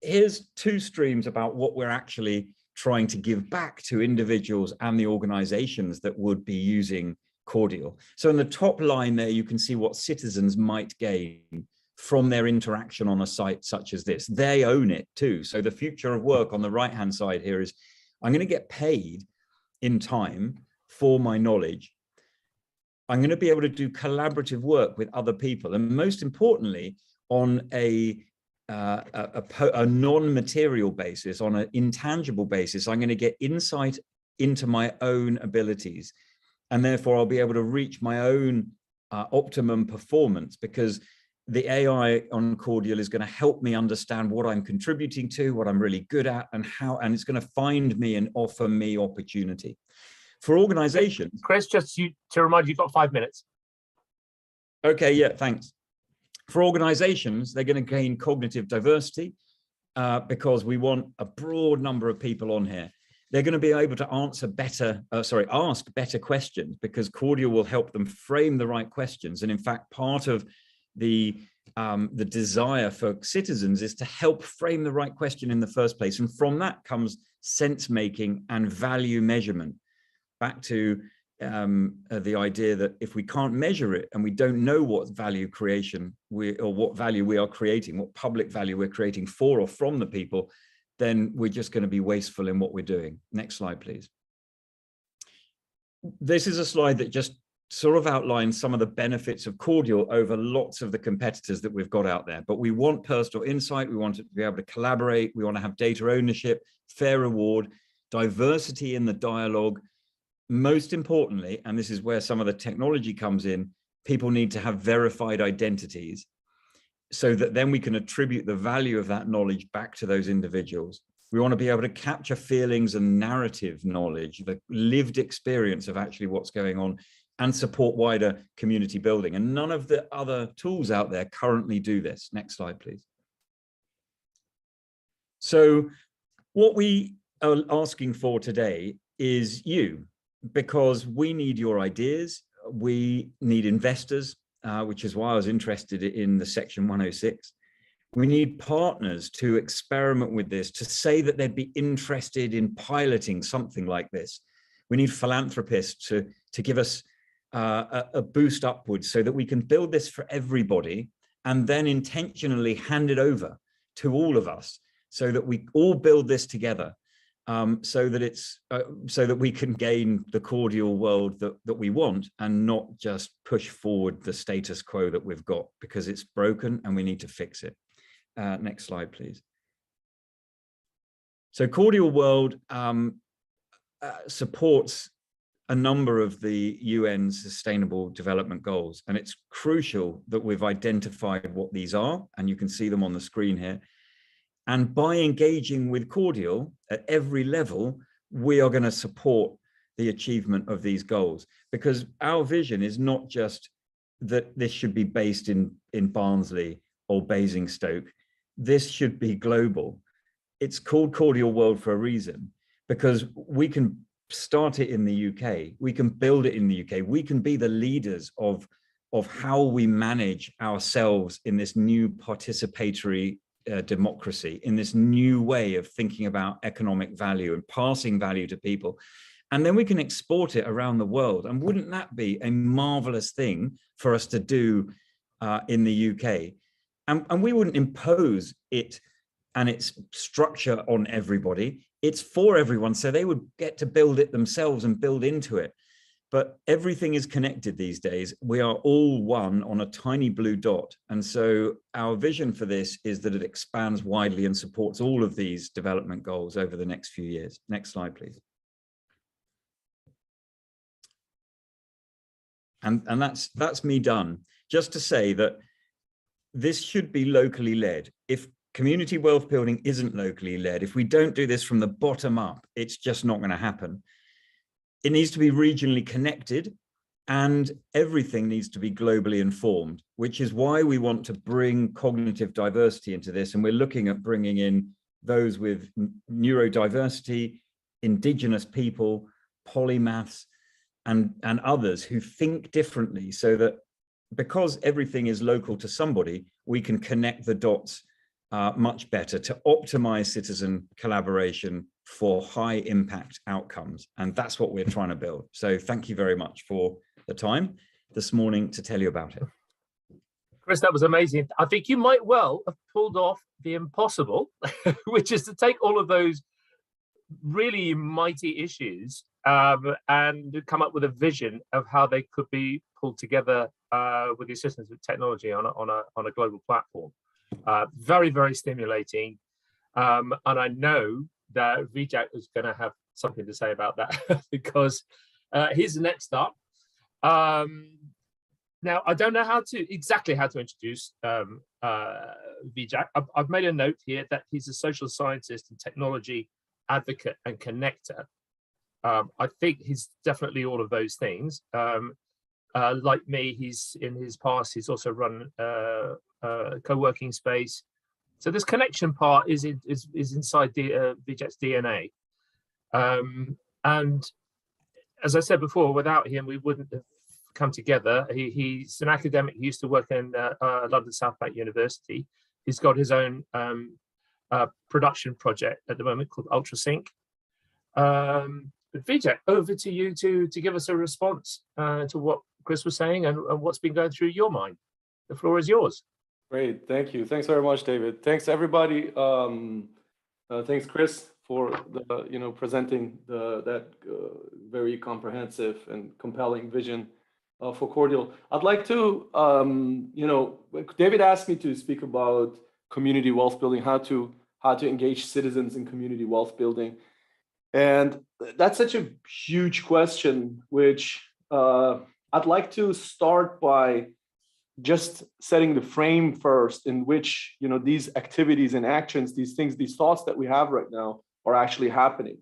here's two streams about what we're actually trying to give back to individuals and the organizations that would be using Cordial. So in the top line there, you can see what citizens might gain from their interaction on a site such as this. They own it too. So the future of work on the right-hand side here is, I'm going to get paid in time for my knowledge. I'm going to be able to do collaborative work with other people. And most importantly, on a non-material basis, on an intangible basis, I'm going to get insight into my own abilities. And therefore, I'll be able to reach my own optimum performance, because the AI on Cordial is going to help me understand what I'm contributing to, what I'm really good at, and and it's going to find me and offer me opportunity. For organizations. Chris, just to remind you, you've got 5 minutes. Okay, yeah, thanks. For organizations, they're going to gain cognitive diversity because we want a broad number of people on here. They're going to be able to ask better questions, because Cordial will help them frame the right questions. And in fact, part of the desire for citizens is to help frame the right question in the first place. And from that comes sense making and value measurement. Back to the idea that if we can't measure it and we don't know what value creation or what value we are creating, what public value we're creating for or from the people, then we're just going to be wasteful in what we're doing. Next slide, please. This is a slide that just sort of outlines some of the benefits of Cordial over lots of the competitors that we've got out there. But we want personal insight. We want to be able to collaborate. We want to have data ownership, fair reward, diversity in the dialogue. Most importantly, and this is where some of the technology comes in, people need to have verified identities so that then we can attribute the value of that knowledge back to those individuals. We want to be able to capture feelings and narrative knowledge, the lived experience of actually what's going on, and support wider community building. And none of the other tools out there currently do this. Next slide, please. So what we are asking for today is you, because we need your ideas. We need investors, which is why I was interested in the Section 106. We need partners to experiment with this, to say that they'd be interested in piloting something like this. We need philanthropists to give us a boost upwards so that we can build this for everybody and then intentionally hand it over to all of us so that we all build this together. So that we can gain the Cordial world that we want, and not just push forward the status quo that we've got, because it's broken and we need to fix it. Next slide, please. So Cordial World supports a number of the UN Sustainable Development Goals, and it's crucial that we've identified what these are, and you can see them on the screen here. And by engaging with Cordial at every level, we are going to support the achievement of these goals, because our vision is not just that this should be based in Barnsley or Basingstoke. This should be global. It's called Cordial World for a reason, because we can start it in the UK, we can build it in the UK, we can be the leaders of how we manage ourselves in this new participatory democracy, in this new way of thinking about economic value and passing value to people. And then we can export it around the world. And wouldn't that be a marvelous thing for us to do in the UK? And we wouldn't impose it and its structure on everybody. It's for everyone, so they would get to build it themselves and build into it. But everything is connected these days. We are all one on a tiny blue dot. And so our vision for this is that it expands widely and supports all of these development goals over the next few years. Next slide, please. And that's me done. Just to say that this should be locally led. If community wealth building isn't locally led, if we don't do this from the bottom up, it's just not going to happen. It needs to be regionally connected, and everything needs to be globally informed, which is why we want to bring cognitive diversity into this. And we're looking at bringing in those with neurodiversity, indigenous people, polymaths, and others who think differently, so that because everything is local to somebody, we can connect the dots much better to optimize citizen collaboration for high impact outcomes. And that's what we're trying to build. So thank you very much for the time this morning to tell you about it. Chris, that was amazing. I think you might well have pulled off the impossible, which is to take all of those really mighty issues and come up with a vision of how they could be pulled together with the assistance of technology on a global platform. Very, very stimulating. And I know that Vijay is going to have something to say about that because he's the next up. Now, I don't know exactly how to introduce Vijay. I've made a note here that he's a social scientist and technology advocate and connector. I think he's definitely all of those things. Like me, he's in his past, he's also run a co-working space. So this connection part is inside Vijay's DNA. And as I said before, without him, we wouldn't have come together. He's an academic. He used to work in London South Bank University. He's got his own production project at the moment called UltraSync. But Vijay, over to you to give us a response to what Chris was saying and what's been going through your mind. The floor is yours. Great, thank you. Thanks very much, David. Thanks everybody. Thanks, Chris, for the presenting that very comprehensive and compelling vision for Cordial. I'd like to David asked me to speak about community wealth building, how to engage citizens in community wealth building. And that's such a huge question, which I'd like to start by just setting the frame first in which these activities and actions, these things, these thoughts that we have right now are actually happening.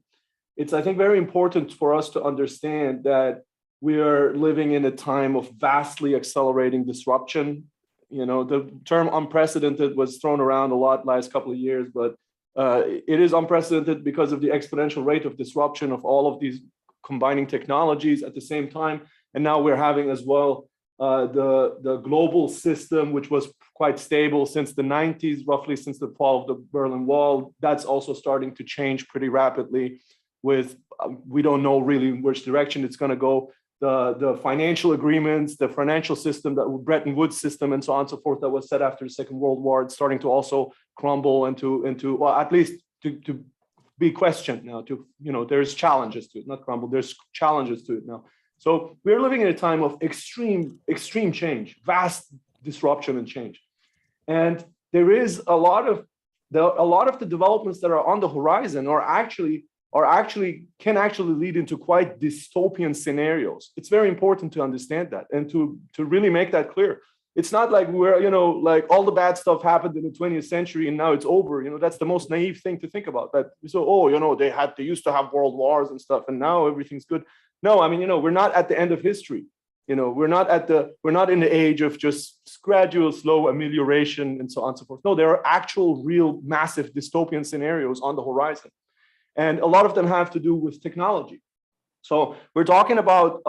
It's, I think, very important for us to understand that we are living in a time of vastly accelerating disruption. The term unprecedented was thrown around a lot last couple of years, but it is unprecedented because of the exponential rate of disruption of all of these combining technologies at the same time. And now we're having as well the global system, which was quite stable since the 90s, roughly since the fall of the Berlin Wall. That's also starting to change pretty rapidly with, we don't know really in which direction it's going to go. The financial agreements, the financial system, that Bretton Woods system, and so on and so forth, that was set after the Second World War, it's starting to also crumble into well, at least to be questioned now. There's challenges to it, not crumble. There's challenges to it now. So we're living in a time of extreme change, vast disruption and change, and there is a lot of the developments that are on the horizon are actually can actually lead into quite dystopian scenarios. It's very important to understand that and to really make that clear. It's not like we're, like all the bad stuff happened in the 20th century and now it's over. That's the most naive thing to think about. That they used to have world wars and stuff, and now everything's good. No, I mean, we're not at the end of history. We're not in the age of just gradual, slow amelioration and so on and so forth. No, there are actual, real, massive dystopian scenarios on the horizon. And a lot of them have to do with technology. So we're talking about,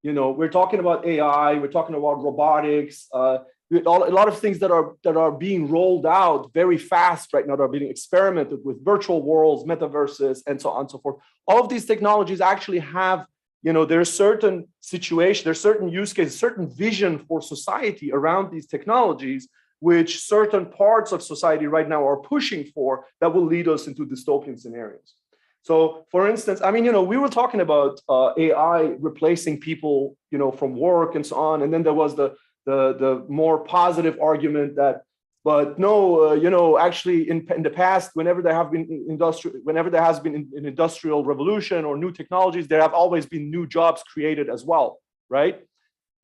we're talking about AI, we're talking about robotics, a lot of things that are being rolled out very fast right now, that are being experimented with, virtual worlds, metaverses, and so on and so forth. All of these technologies actually have, there's certain situations, there's certain use cases, certain vision for society around these technologies, which certain parts of society right now are pushing for, that will lead us into dystopian scenarios. So, for instance, I mean, we were talking about AI replacing people, from work and so on, and then there was the more positive argument that, but no, actually, in the past, whenever there has been an industrial revolution or new technologies, there have always been new jobs created as well, right?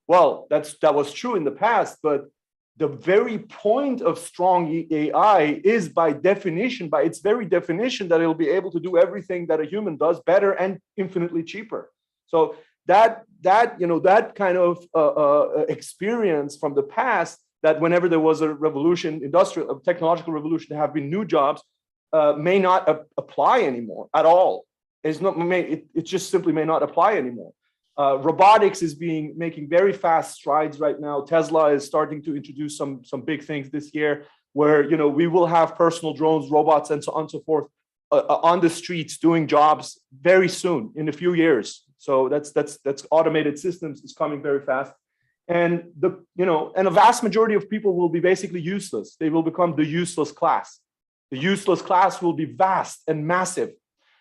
Well, that was true in the past, but the very point of strong AI is by its very definition, that it'll be able to do everything that a human does better and infinitely cheaper. So that kind of experience from the past, that whenever there was a revolution, a technological revolution, there have been new jobs, may not apply anymore at all. It just simply may not apply anymore. Robotics is making very fast strides right now. Tesla is starting to introduce some big things this year, where we will have personal drones, robots, and so on and so forth on the streets doing jobs very soon, in a few years. So that's automated systems is coming very fast, and a vast majority of people will be basically useless. They will become the useless class. The useless class will be vast and massive,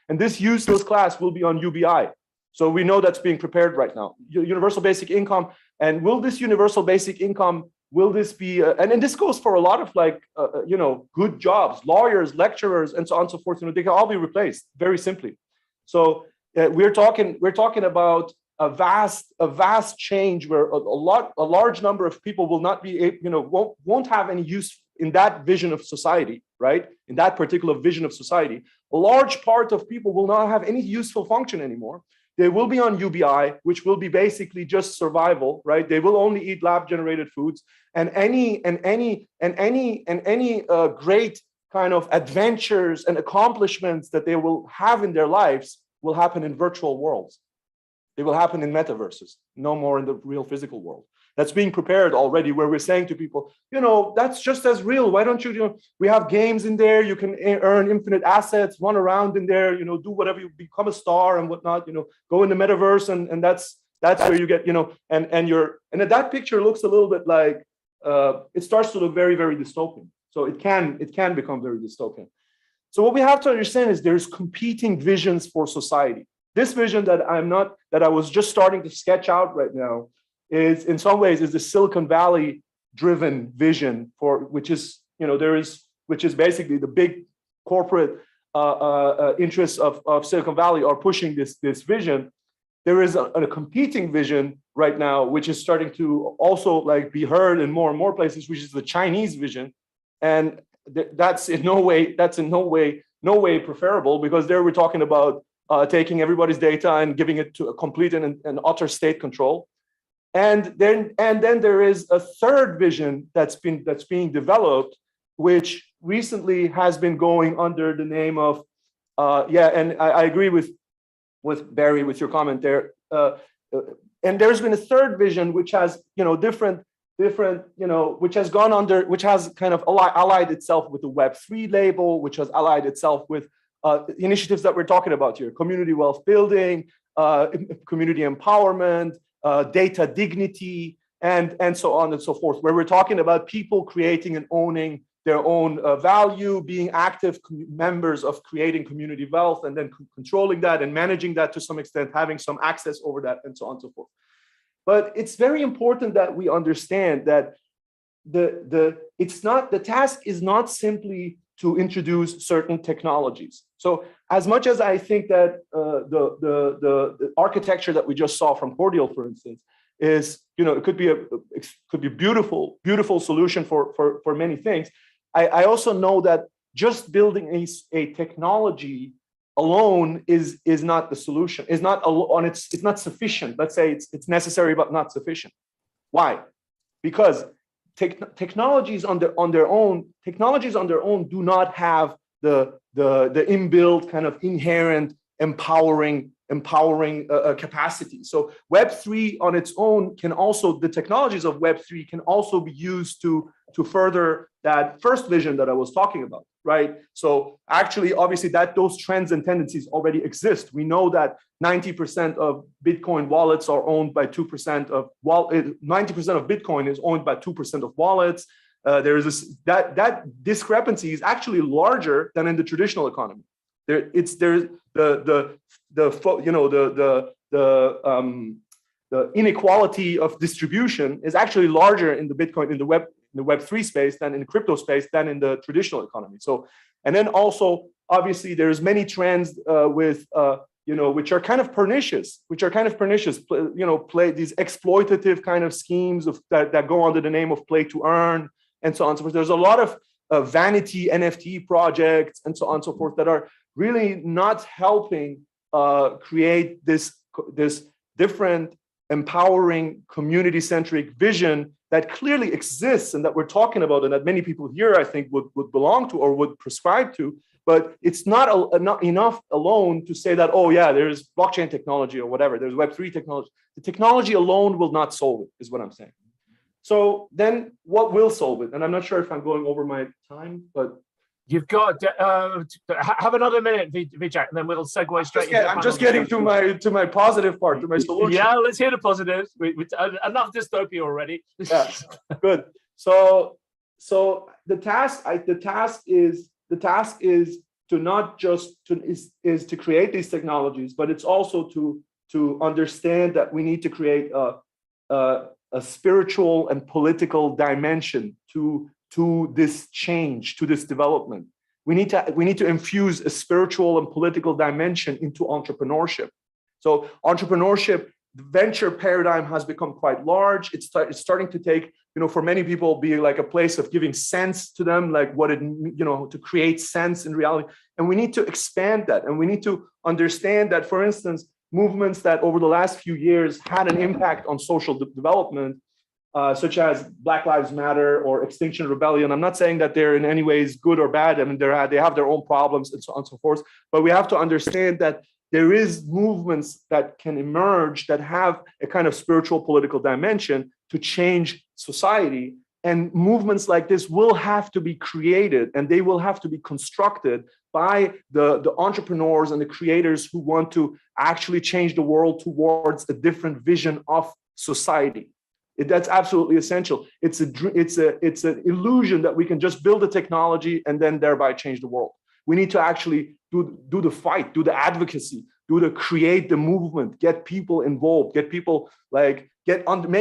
and this useless class will be on UBI. So we know that's being prepared right now. Universal basic income. And will this universal basic income, will this be, and this goes for a lot of good jobs, lawyers, lecturers, and so on and so forth. They can all be replaced very simply. So we're talking about a vast change where a large number of people will not be, won't have any use in that vision of society, right? In that particular vision of society, a large part of people will not have any useful function anymore. They will be on UBI, which will be basically just survival, right? They will only eat lab-generated foods, and any great kind of adventures and accomplishments that they will have in their lives will happen in virtual worlds. They will happen in metaverses, no more in the real physical world. That's being prepared already, where we're saying to people, that's just as real. Why don't you, we have games in there, you can earn infinite assets, run around in there, do whatever, you become a star and whatnot, go in the metaverse, and that's where you get, and that picture looks a little bit like, it starts to look very, very dystopian. So it can become very dystopian. So what we have to understand is there's competing visions for society. This vision that I was just starting to sketch out right now, is in some ways is the Silicon Valley driven vision which is basically the big corporate interests of Silicon Valley are pushing this vision. There is a competing vision right now, which is starting to also be heard in more and more places, which is the Chinese vision. And that's in no way preferable, because there we're talking about taking everybody's data and giving it to a complete and utter state control. And then there is a third vision that's being developed, which recently has been going under the name of and I agree with Barry with your comment there. And there's been a third vision which has different which has gone under, which has kind of allied itself with the Web3 label, which has allied itself with initiatives that we're talking about here: community wealth building, community empowerment, data dignity, and so on and so forth, where we're talking about people creating and owning their own value, being active members of creating community wealth, and then controlling that and managing that to some extent, having some access over that, and so on and so forth. But it's very important that we understand that the task is not simply to introduce certain technologies. So as much as I think that the architecture that we just saw from Cordial, for instance, is, it could be a beautiful solution for many things. I also know that just building a technology alone is not the solution. It's not sufficient. Let's say it's necessary but not sufficient. Why? Because technologies on their own do not have the inbuilt kind of inherent empowering capacity. So Web3 on its own the technologies of Web3 can also be used to further that first vision that I was talking about, right? So actually, obviously, those trends and tendencies already exist. We know that 90% of Bitcoin wallets are owned by 2% of 90% of Bitcoin is owned by 2% of wallets. There is that discrepancy is actually larger than in the traditional economy. The inequality of distribution is actually larger in the Bitcoin in the Web3 space than in the crypto space than in the traditional economy. So, and then also obviously there's many trends which are kind of pernicious, play these exploitative kind of schemes that go under the name of play to earn and so on and so forth. There's a lot of vanity NFT projects and so on and so forth that are really not helping create this different, empowering, community-centric vision that clearly exists and that we're talking about and that many people here, I think, would belong to or would prescribe to. But it's not enough alone to say that, oh yeah, there's blockchain technology or whatever, there's Web3 technology. The technology alone will not solve it, is what I'm saying. So then what will solve it? And I'm not sure if I'm going over my time, but you've got have another minute, Vijay, and then we'll segue straight. I'm just getting to my positive part, to my solution. Yeah, let's hear the positives. We enough dystopia already. Yeah, good. So the task is to not just to create these technologies, but it's also to understand that we need to create a spiritual and political dimension to this change, to this development. We need to infuse a spiritual and political dimension into entrepreneurship. So entrepreneurship, the venture paradigm has become quite large. It's starting to take, for many people, be like a place of giving sense to them, like to create sense in reality. And we need to expand that. And we need to understand that, for instance, movements that over the last few years had an impact on social development, such as Black Lives Matter or Extinction Rebellion. I'm not saying that they're in any ways good or bad. I mean, they have their own problems and so on and so forth. But we have to understand that there is movements that can emerge that have a kind of spiritual political dimension to change society. And movements like this will have to be created, and they will have to be constructed by the entrepreneurs and the creators who want to actually change the world towards a different vision of society. That's absolutely essential. It's an illusion that we can just build a technology and then thereby change the world. We need to actually do the fight, do the advocacy, create the movement, get people involved, make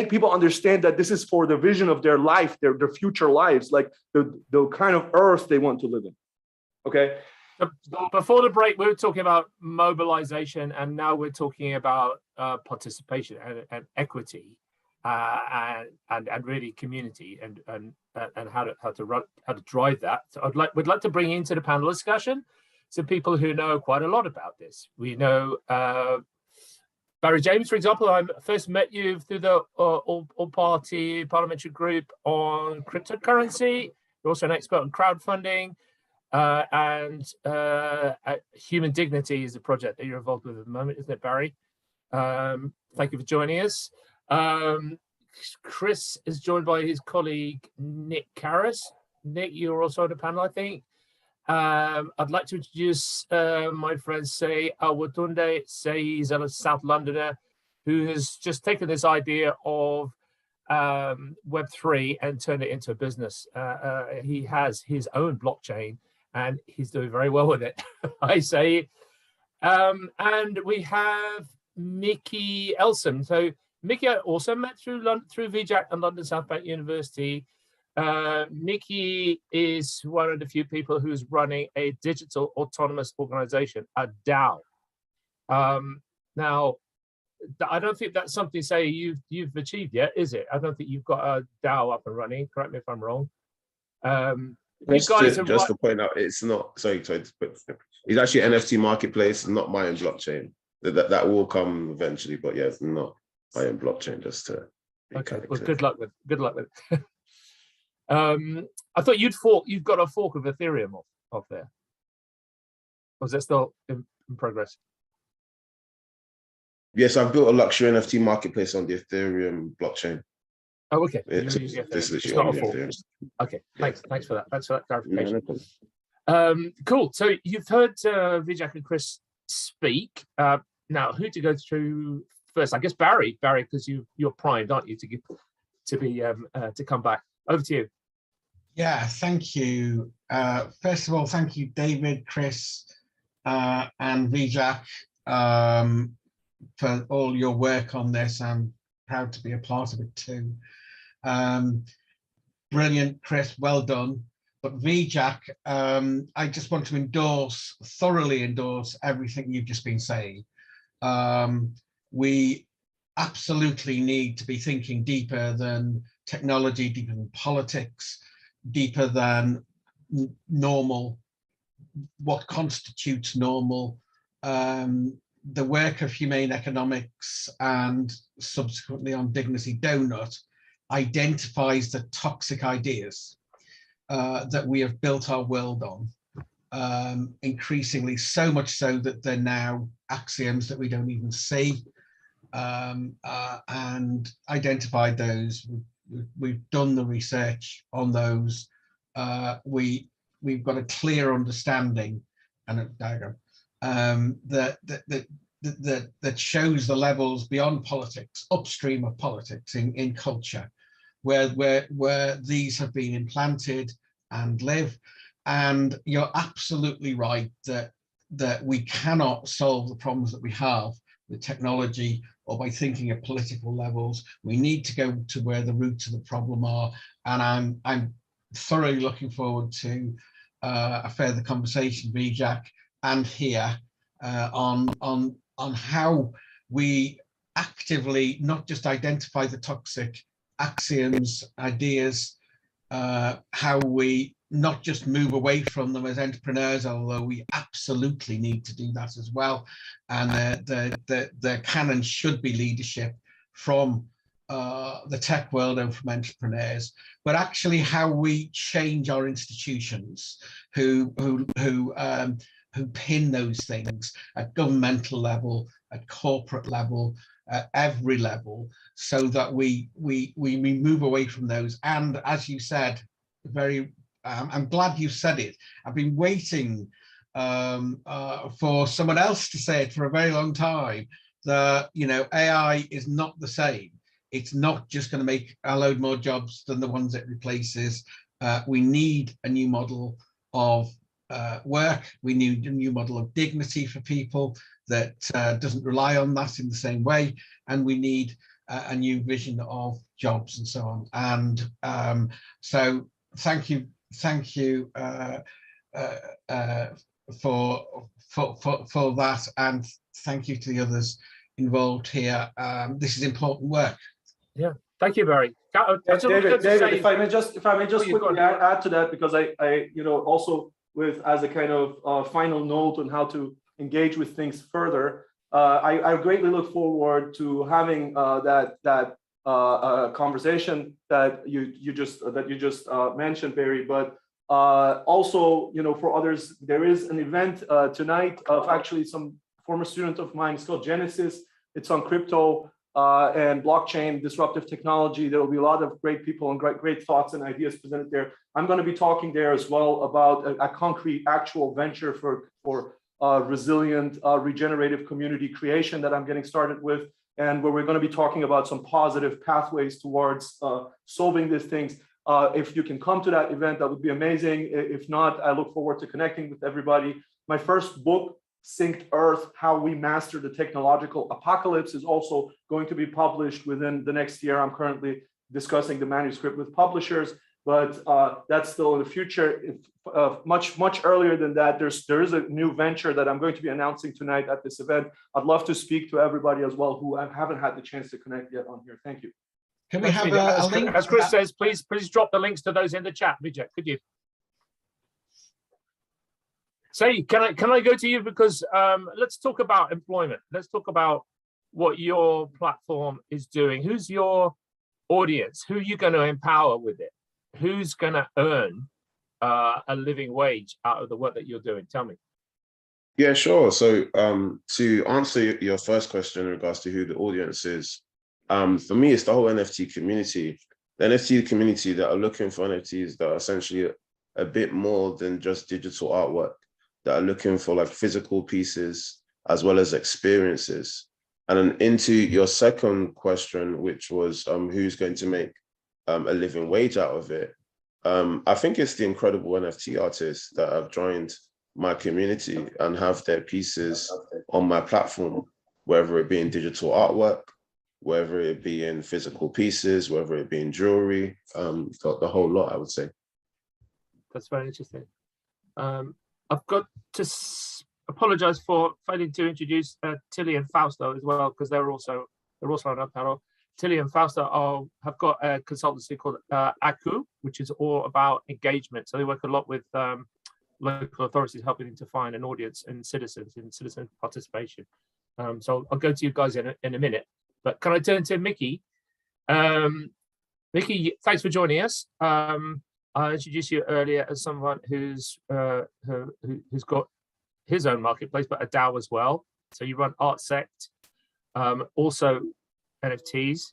people understand that this is for the vision of their life, their future lives, like the kind of earth they want to live in. Okay. Before the break, we were talking about mobilization, and now we're talking about participation and equity. And really community and how to drive that. So we'd like to bring into the panel discussion some people who know quite a lot about this. We know Barry James, for example. I first met you through the all-party parliamentary group on cryptocurrency. You're also an expert on crowdfunding, and Human Dignity is a project that you're involved with at the moment, isn't it, Barry? Thank you for joining us. Chris is joined by his colleague Nick Karras. Nick, you're also on the panel, I think. I'd like to introduce my friend Sei Awatunde. Sei is a South Londoner who has just taken this idea of Web3 and turned it into a business. He has his own blockchain and he's doing very well with it. I say. And we have Mickey Elsom. So Mickey I also met through VJAC and London South Bank University. Nikki is one of the few people who's running a digital autonomous organization, a DAO. Now, I don't think that's something, say, you've achieved yet, is it? I don't think you've got a DAO up and running. Correct me if I'm wrong. Just to point out, it's not. Sorry, it's actually an NFT marketplace, not my own blockchain. That will come eventually, but yeah, it's not my own blockchain. Just to okay. Well, good luck with it. I thought you've got a fork of Ethereum off there. Or is that still in progress? Yes, I've built a luxury NFT marketplace on the Ethereum blockchain. Oh, okay. It's literally not a fork. Okay, thanks for that. Thanks for that clarification. Cool. So you've heard Vijak and Chris speak. Now, who to go through first? I guess Barry, because you're primed, aren't you, to come back? Over to you. Yeah, thank you. First of all, thank you, David, Chris, and Vijak, for all your work on this. I'm proud to be a part of it too. Brilliant, Chris, well done. But Vijak, I just want to thoroughly endorse everything you've just been saying. We absolutely need to be thinking deeper than technology, deeper than politics, deeper than normal, what constitutes normal. The work of humane economics and subsequently on Dignity Donut identifies the toxic ideas that we have built our world on, increasingly so much so that they're now axioms that we don't even see, and identified those. We've done the research on those. We've got a clear understanding and a diagram that shows the levels beyond politics, upstream of politics in culture, where these have been implanted and live. And you're absolutely right that we cannot solve the problems that we have with technology or by thinking at political levels. We need to go to where the roots of the problem are. And I'm thoroughly looking forward to a further conversation, Vijak, and here on how we actively not just identify the toxic axioms, ideas, how we not just move away from them as entrepreneurs, although we absolutely need to do that as well. And there can and should be leadership from the tech world and from entrepreneurs, but actually how we change our institutions who pin those things at governmental level, at corporate level, at every level, so that we move away from those. And as you said, I'm glad you said it. I've been waiting for someone else to say it for a very long time, that AI is not the same. It's not just going to make a load more jobs than the ones it replaces. We need a new model of work. We need a new model of dignity for people that doesn't rely on that in the same way. And we need a new vision of jobs and so on. And so thank you for that, and thank you to the others involved here. This is important work. Yeah, thank you, Barry. David, if I may just quickly add to that, because I also as a kind of final note on how to engage with things further, I greatly look forward to having that conversation that you just mentioned, Barry. But also, for others, there is an event tonight of actually some former student of mine. It's called Genesis. It's on crypto and blockchain, disruptive technology. There will be a lot of great people and great thoughts and ideas presented there. I'm going to be talking there as well about a concrete, actual venture for resilient, regenerative community creation that I'm getting started with, and where we're going to be talking about some positive pathways towards solving these things. If you can come to that event, that would be amazing. If not, I look forward to connecting with everybody. My first book, Synced Earth, How We Master the Technological Apocalypse, is also going to be published within the next year. I'm currently discussing the manuscript with publishers. but that's still in the future. Much earlier than that, there is a new venture that I'm going to be announcing tonight at this event. I'd love to speak to everybody as well who I haven't had the chance to connect yet on here. Thank you. Can we have a link? As Chris says, please drop the links to those in the chat, Vijay, could you? Say, can I go to you, because let's talk about employment. Let's talk about what your platform is doing. Who's your audience? Who are you going to empower with it? Who's going to earn a living wage out of the work that you're doing? Tell me. Yeah, sure. So to answer your first question in regards to who the audience is, for me, it's the whole NFT community. The NFT community that are looking for NFTs that are essentially a bit more than just digital artwork, that are looking for like physical pieces as well as experiences. And then into your second question, which was who's going to make a living wage out of it. I think it's the incredible NFT artists that have joined my community and have their pieces on my platform, whether it be in digital artwork, whether it be in physical pieces, whether it be in jewelry, the whole lot, I would say. That's very interesting. I've got to apologize for failing to introduce Tilly and Fausto as well, because they're also on our panel. Tilly and Fausto have got a consultancy called Aku, which is all about engagement. So they work a lot with local authorities, helping them to find an audience and citizen participation. So I'll go to you guys in a minute. But can I turn to Mickey? Mickey, thanks for joining us. I introduced you earlier as someone who's got his own marketplace, but a DAO as well. So you run ArtSect, also NFTs,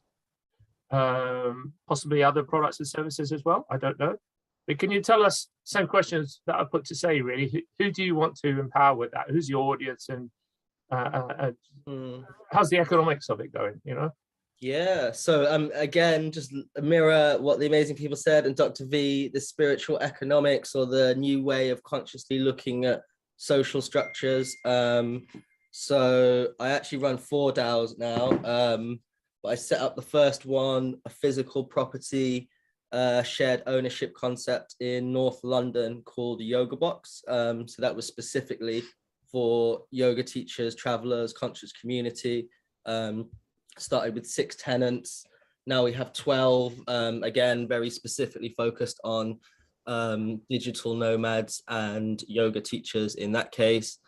possibly other products and services as well. I don't know. But can you tell us some questions that I put to say, really? Who do you want to empower with that? Who's your audience, and how's the economics of it going, you know? Yeah, so again, just mirror what the amazing people said, and Dr. V, the spiritual economics, or the new way of consciously looking at social structures. So I actually run 4 DAOs now, but I set up the first one, a physical property shared ownership concept in North London called Yoga Box. So that was specifically for yoga teachers, travelers, conscious community. Started with 6 tenants. Now we have 12, again, very specifically focused on digital nomads and yoga teachers in that case.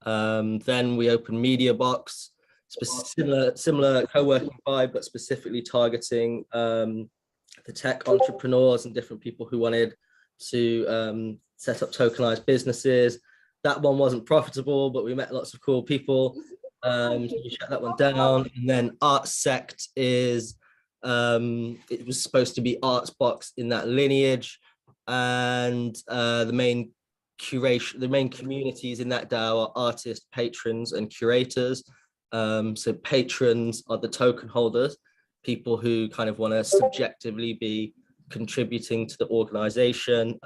Then we opened Media Box, similar co-working vibe, but specifically targeting the tech entrepreneurs and different people who wanted to set up tokenized businesses. That one wasn't profitable, but we met lots of cool people. So we shut that one down. And then ArtSect is, it was supposed to be Artsbox in that lineage. And the main communities in that DAO are artists, patrons, and curators. So patrons are the token holders, people who kind of want to subjectively be contributing to the organization.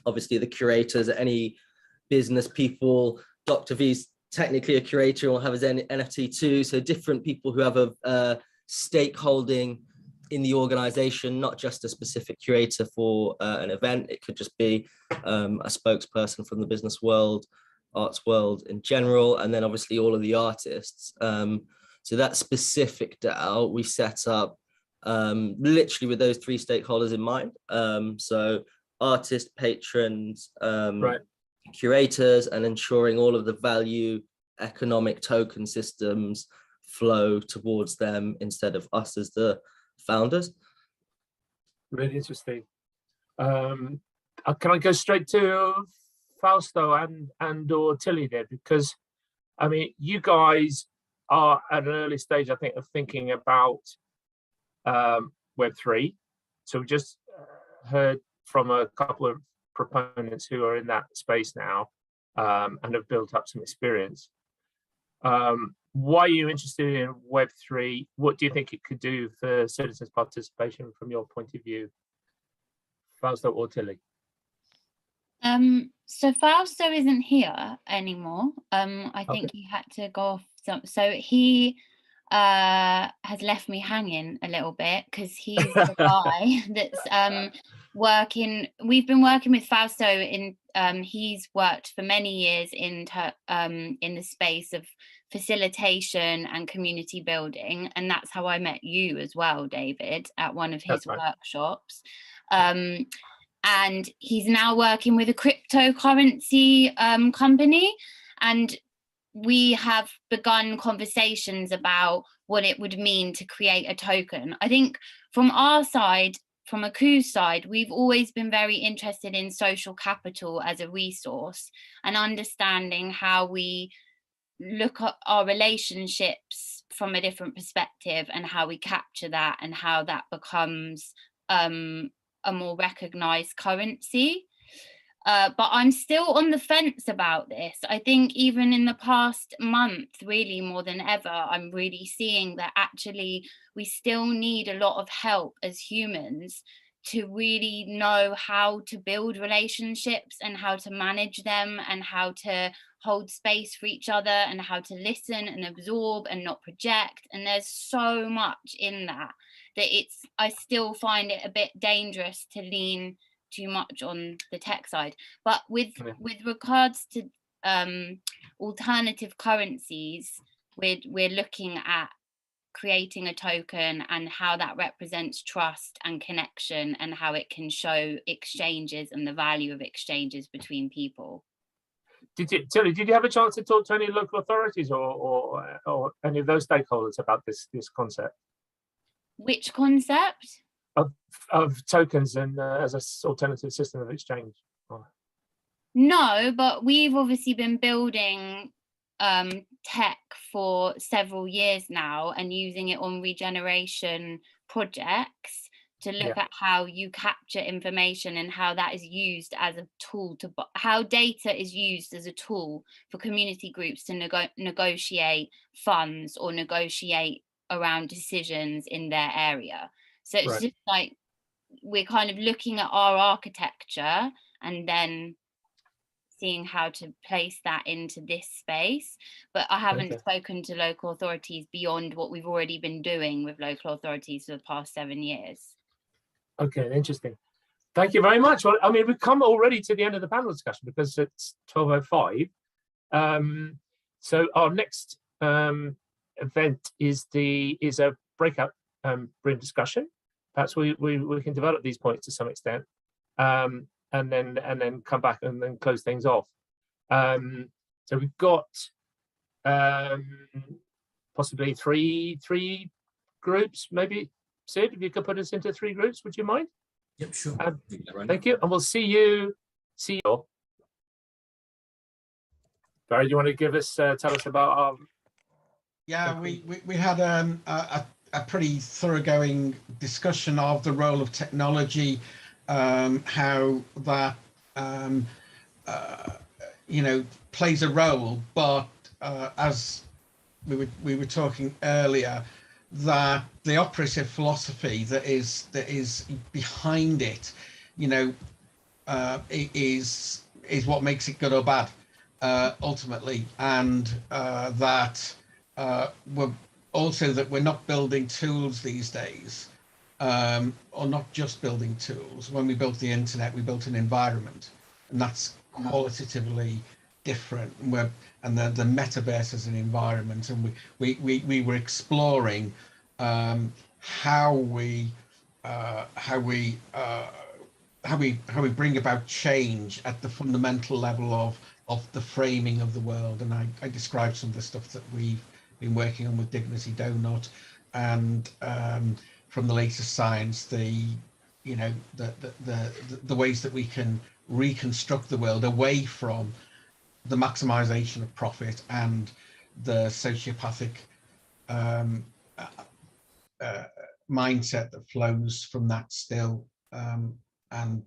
Obviously the curators are any business people. Dr. V's technically a curator and will have his NFT too. So different people who have a stakeholding in the organization, not just a specific curator for an event. It could just be a spokesperson from the business world, arts world in general, and then obviously all of the artists. So that specific DAO we set up literally with those 3 stakeholders in mind. So artists, patrons, right, curators, and ensuring all of the value economic token systems flow towards them instead of us as the founders. Really interesting. Can I go straight to Fausto and or Tilly there? Because I mean, you guys are at an early stage, I think, of thinking about Web3. So we just heard from a couple of proponents who are in that space now and have built up some experience. Why are you interested in Web3? What do you think it could do for citizens' participation from your point of view? Fausto or Tilly? So Fausto isn't here anymore. I think he had to go off. So he has left me hanging a little bit, because he's the guy that's we've been working with Fausto in he's worked for many years in the space of facilitation and community building, and that's how I met you as well, David, at one of his workshops. And he's now working with a cryptocurrency company, and we have begun conversations about what it would mean to create a token. I think from our side, from Aku's side, we've always been very interested in social capital as a resource and understanding how we look at our relationships from a different perspective and how we capture that and how that becomes a more recognized currency. But I'm still on the fence about this. I think even in the past month, really more than ever, I'm really seeing that actually we still need a lot of help as humans to really know how to build relationships and how to manage them and how to hold space for each other and how to listen and absorb and not project. And there's so much in that I still find it a bit dangerous to lean too much on the tech side. But with regards to alternative currencies, we're looking at creating a token and how that represents trust and connection and how it can show exchanges and the value of exchanges between people. Tilly, did you have a chance to talk to any local authorities or any of those stakeholders about this concept? Which concept? Of tokens and as an alternative system of exchange? No, but we've obviously been building tech for several years now and using it on regeneration projects to look at how you capture information and how that is used as a tool how data is used as a tool for community groups to negotiate funds or negotiate around decisions in their area. So it's just like we're kind of looking at our architecture and then seeing how to place that into this space. But I haven't spoken to local authorities beyond what we've already been doing with local authorities for the past 7 years. Okay, interesting. Thank you very much. Well, I mean, we've come already to the end of the panel discussion because it's 12:05. So our next event is a breakout room discussion. Perhaps we can develop these points to some extent, and then come back and then close things off. So we've got possibly three groups, maybe. Sid, if you could put us into 3 groups, would you mind? Yep, sure. Thank you, and we'll see you. Barry, do you want to tell us about our? Yeah, we had a pretty thoroughgoing discussion of the role of technology, how that plays a role, but as we were talking earlier, that the operative philosophy that is behind it, is what makes it good or bad, ultimately, and that we're not building tools these days, or not just building tools. When we built the internet, we built an environment, and that's qualitatively different. And the metaverse as an environment, and we were exploring how we bring about change at the fundamental level of the framing of the world. And I described some of the stuff that we've been working on with Dignity Donut, and from the latest science, the ways that we can reconstruct the world away from the maximization of profit and the sociopathic mindset that flows from that still, and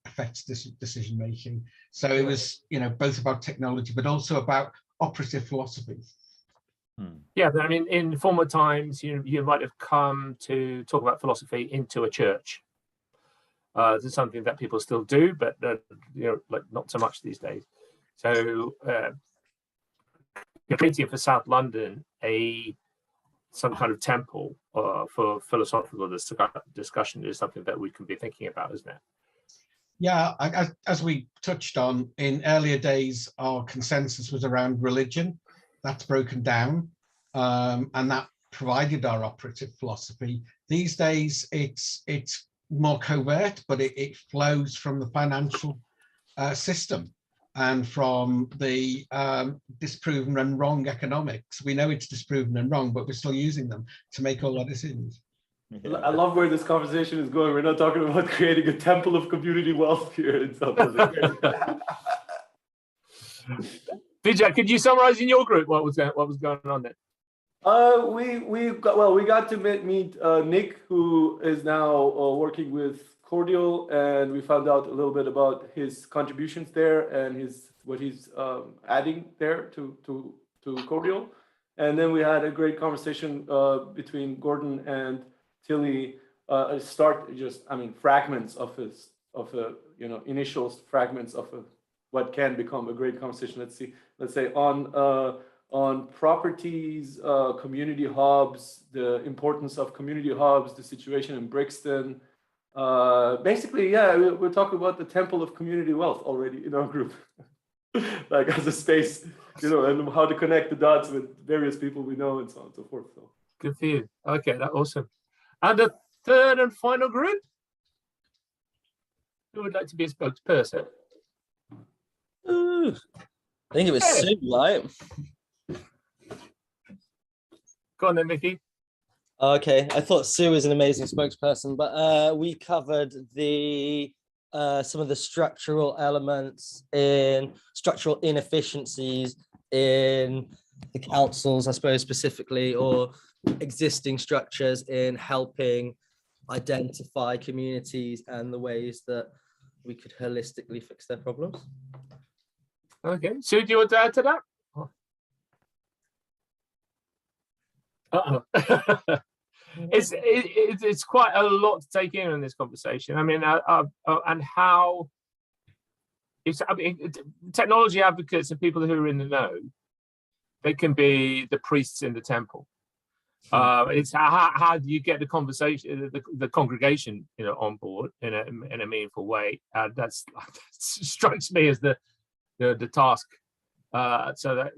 affects decision making. So it was, both about technology, but also about operative philosophy. Yeah, I mean, in former times, you might have come to talk about philosophy into a church. This is something that people still do, but like not so much these days. So, creating for South London a some kind of temple for philosophical discussion is something that we can be thinking about, isn't it? Yeah, as we touched on in earlier days, our consensus was around religion. That's broken down, and that provided our operative philosophy. These days, it's more covert, but it flows from the financial system and from the disproven and wrong economics. We know it's disproven and wrong, but we're still using them to make all our decisions. I love where this conversation is going. We're not talking about creating a temple of community wealth here in South Africa. Vijay, could you summarize in your group what was going on there? We got to meet Nick, who is now working with Cordial, and we found out a little bit about his contributions there and what he's adding there to Cordial. And then we had a great conversation between Gordon and Tilly. Fragments of initial fragments of what can become a great conversation. Let's say on properties, community hubs, the importance of community hubs, the situation in Brixton. Basically, yeah, we're talking about the temple of community wealth already in our group, like as a space, and how to connect the dots with various people we know and so on and so forth. So good for you. Okay, that's awesome. And the third and final group, who would like to be a spokesperson? I think it was Sue, right? Go on then, Mickey. Okay, I thought Sue was an amazing spokesperson, but we covered some of the structural elements in structural inefficiencies in the councils, I suppose, specifically, or existing structures in helping identify communities and the ways that we could holistically fix their problems. Okay, Sue, do you want to add to that? It's quite a lot to take in this conversation. I mean, and how technology advocates and people who are in the know, they can be the priests in the temple. It's how do you get the conversation, the congregation, on board in a meaningful way. That strikes me as the task, so that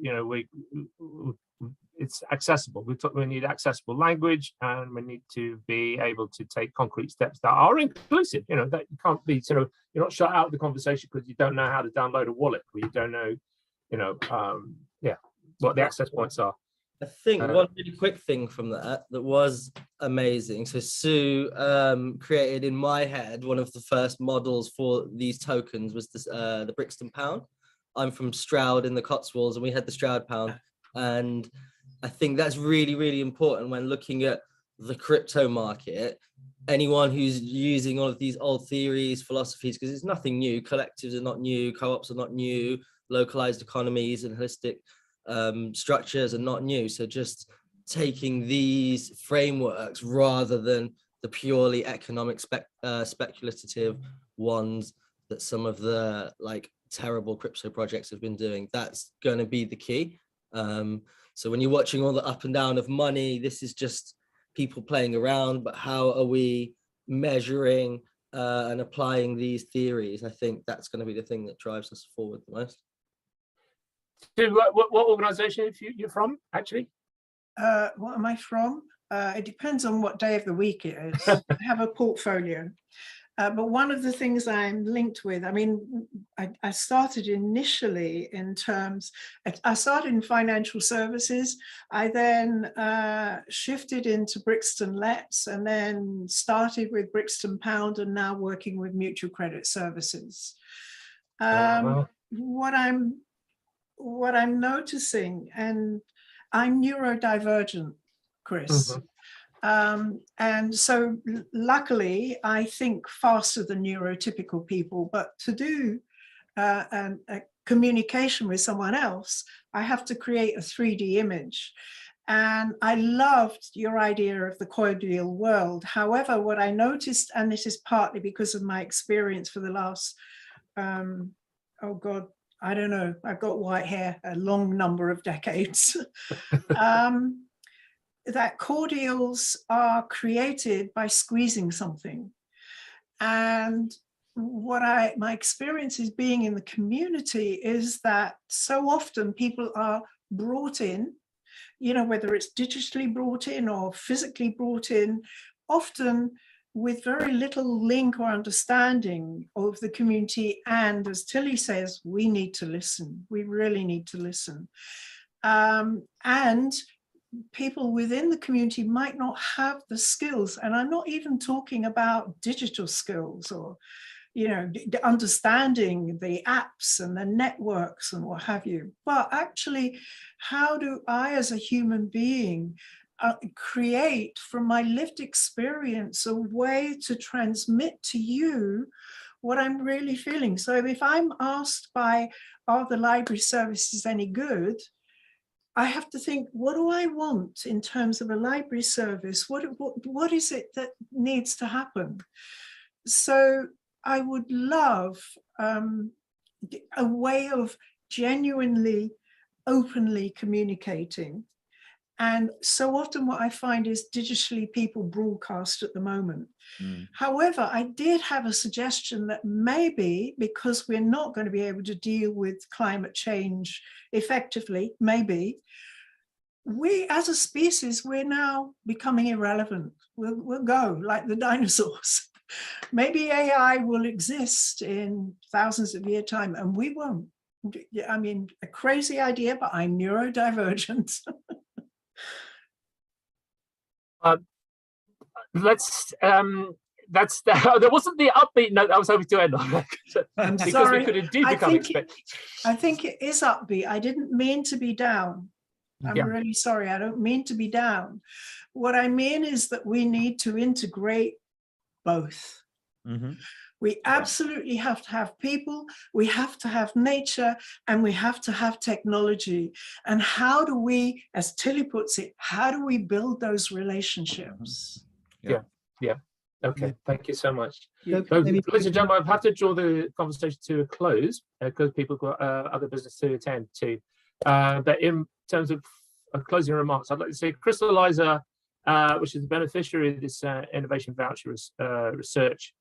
it's accessible. We need accessible language, and we need to be able to take concrete steps that are inclusive. That you can't be you're not shut out of the conversation because you don't know how to download a wallet, or you don't know, what the access points are. I think one really quick thing from that was amazing. So Sue created in my head one of the first models for these tokens was this, the Brixton pound. I'm from Stroud in the Cotswolds, and we had the Stroud pound, and I think that's really, really important when looking at the crypto market. Anyone who's using all of these old theories, philosophies, because it's nothing new. Collectives are not new. Co-ops are not new. Localized economies and holistic structures are not new. So just taking these frameworks rather than the purely economic speculative ones that some of the terrible crypto projects have been doing, that's going to be the key. So when you're watching all the up and down of money, this is just people playing around, but how are we measuring and applying these theories? I think that's going to be the thing that drives us forward the most. What organization you're from, actually? What am I from? It depends on what day of the week it is. I have a portfolio. But one of the things I'm linked with, I started initially I started in financial services. I then shifted into Brixton Letts, and then started with Brixton Pound, and now working with Mutual Credit Services. What I'm noticing, and I'm neurodivergent, Chris. Mm-hmm. And so luckily, I think faster than neurotypical people, but to do a communication with someone else, I have to create a 3D image. And I loved your idea of the cordial world. However, what I noticed, and this is partly because of my experience for the last, I don't know, I've got white hair, a long number of decades. that cordials are created by squeezing something. And my experience is being in the community is that so often people are brought in, you know, whether it's digitally brought in or physically brought in, often with very little link or understanding of the community. And as Tilly says, we need to listen. We really need to listen. And people within the community might not have the skills. And I'm not even talking about digital skills or, you know, understanding the apps and the networks and what have you. But actually, how do I as a human being create from my lived experience a way to transmit to you what I'm really feeling? So if I'm asked by, are the library services any good? I have to think, what do I want in terms of a library service? What is it that needs to happen? So I would love a way of genuinely, openly communicating. And so often what I find is digitally people broadcast at the moment. However, I did have a suggestion that maybe because we're not going to be able to deal with climate change effectively, maybe we as a species, we're now becoming irrelevant. We'll go like the dinosaurs. Maybe AI will exist in thousands of years' time and we won't. I mean, a crazy idea, but I'm neurodivergent. There wasn't the upbeat note I was hoping to end on. I'm because sorry. we could indeed become I think it is upbeat. I didn't mean to be down. I'm really sorry. I don't mean to be down. What I mean is that we need to integrate both. We absolutely have to have people, we have to have nature, and we have to have technology. And how do we, as Tilly puts it, how do we build those relationships? Okay, thank you so much. Yeah, So, maybe- ladies and gentlemen, I've had to draw the conversation to a close because people got other business to attend to. But in terms of closing remarks, I'd like to say Crystallizer, which is the beneficiary of this innovation voucher research,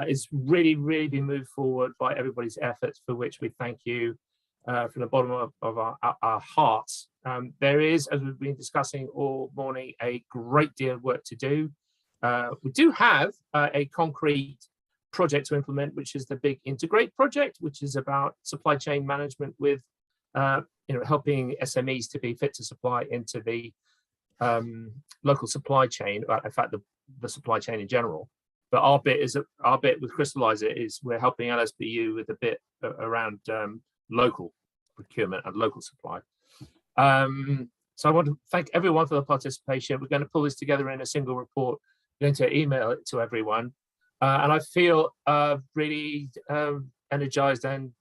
is really been moved forward by everybody's efforts, for which we thank you from the bottom of our hearts. There is, as we've been discussing all morning, a great deal of work to do. We do have a concrete project to implement, which is the Big Integrate project, which is about supply chain management with helping SMEs to be fit to supply into the local supply chain, in fact the supply chain in general. But our bit with Crystallizer is we're helping LSBU with a bit around local procurement and local supply. So I want to thank everyone for the participation. We're going to pull this together in a single report. We're going to email it to everyone. And I feel really energized and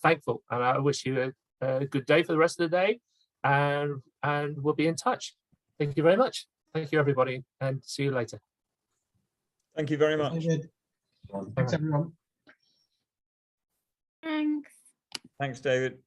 thankful. And I wish you a good day for the rest of the day. And we'll be in touch. Thank you very much. Thank you, everybody, and see you later. Thank you very much. Thanks, everyone. Thanks. Thanks, David.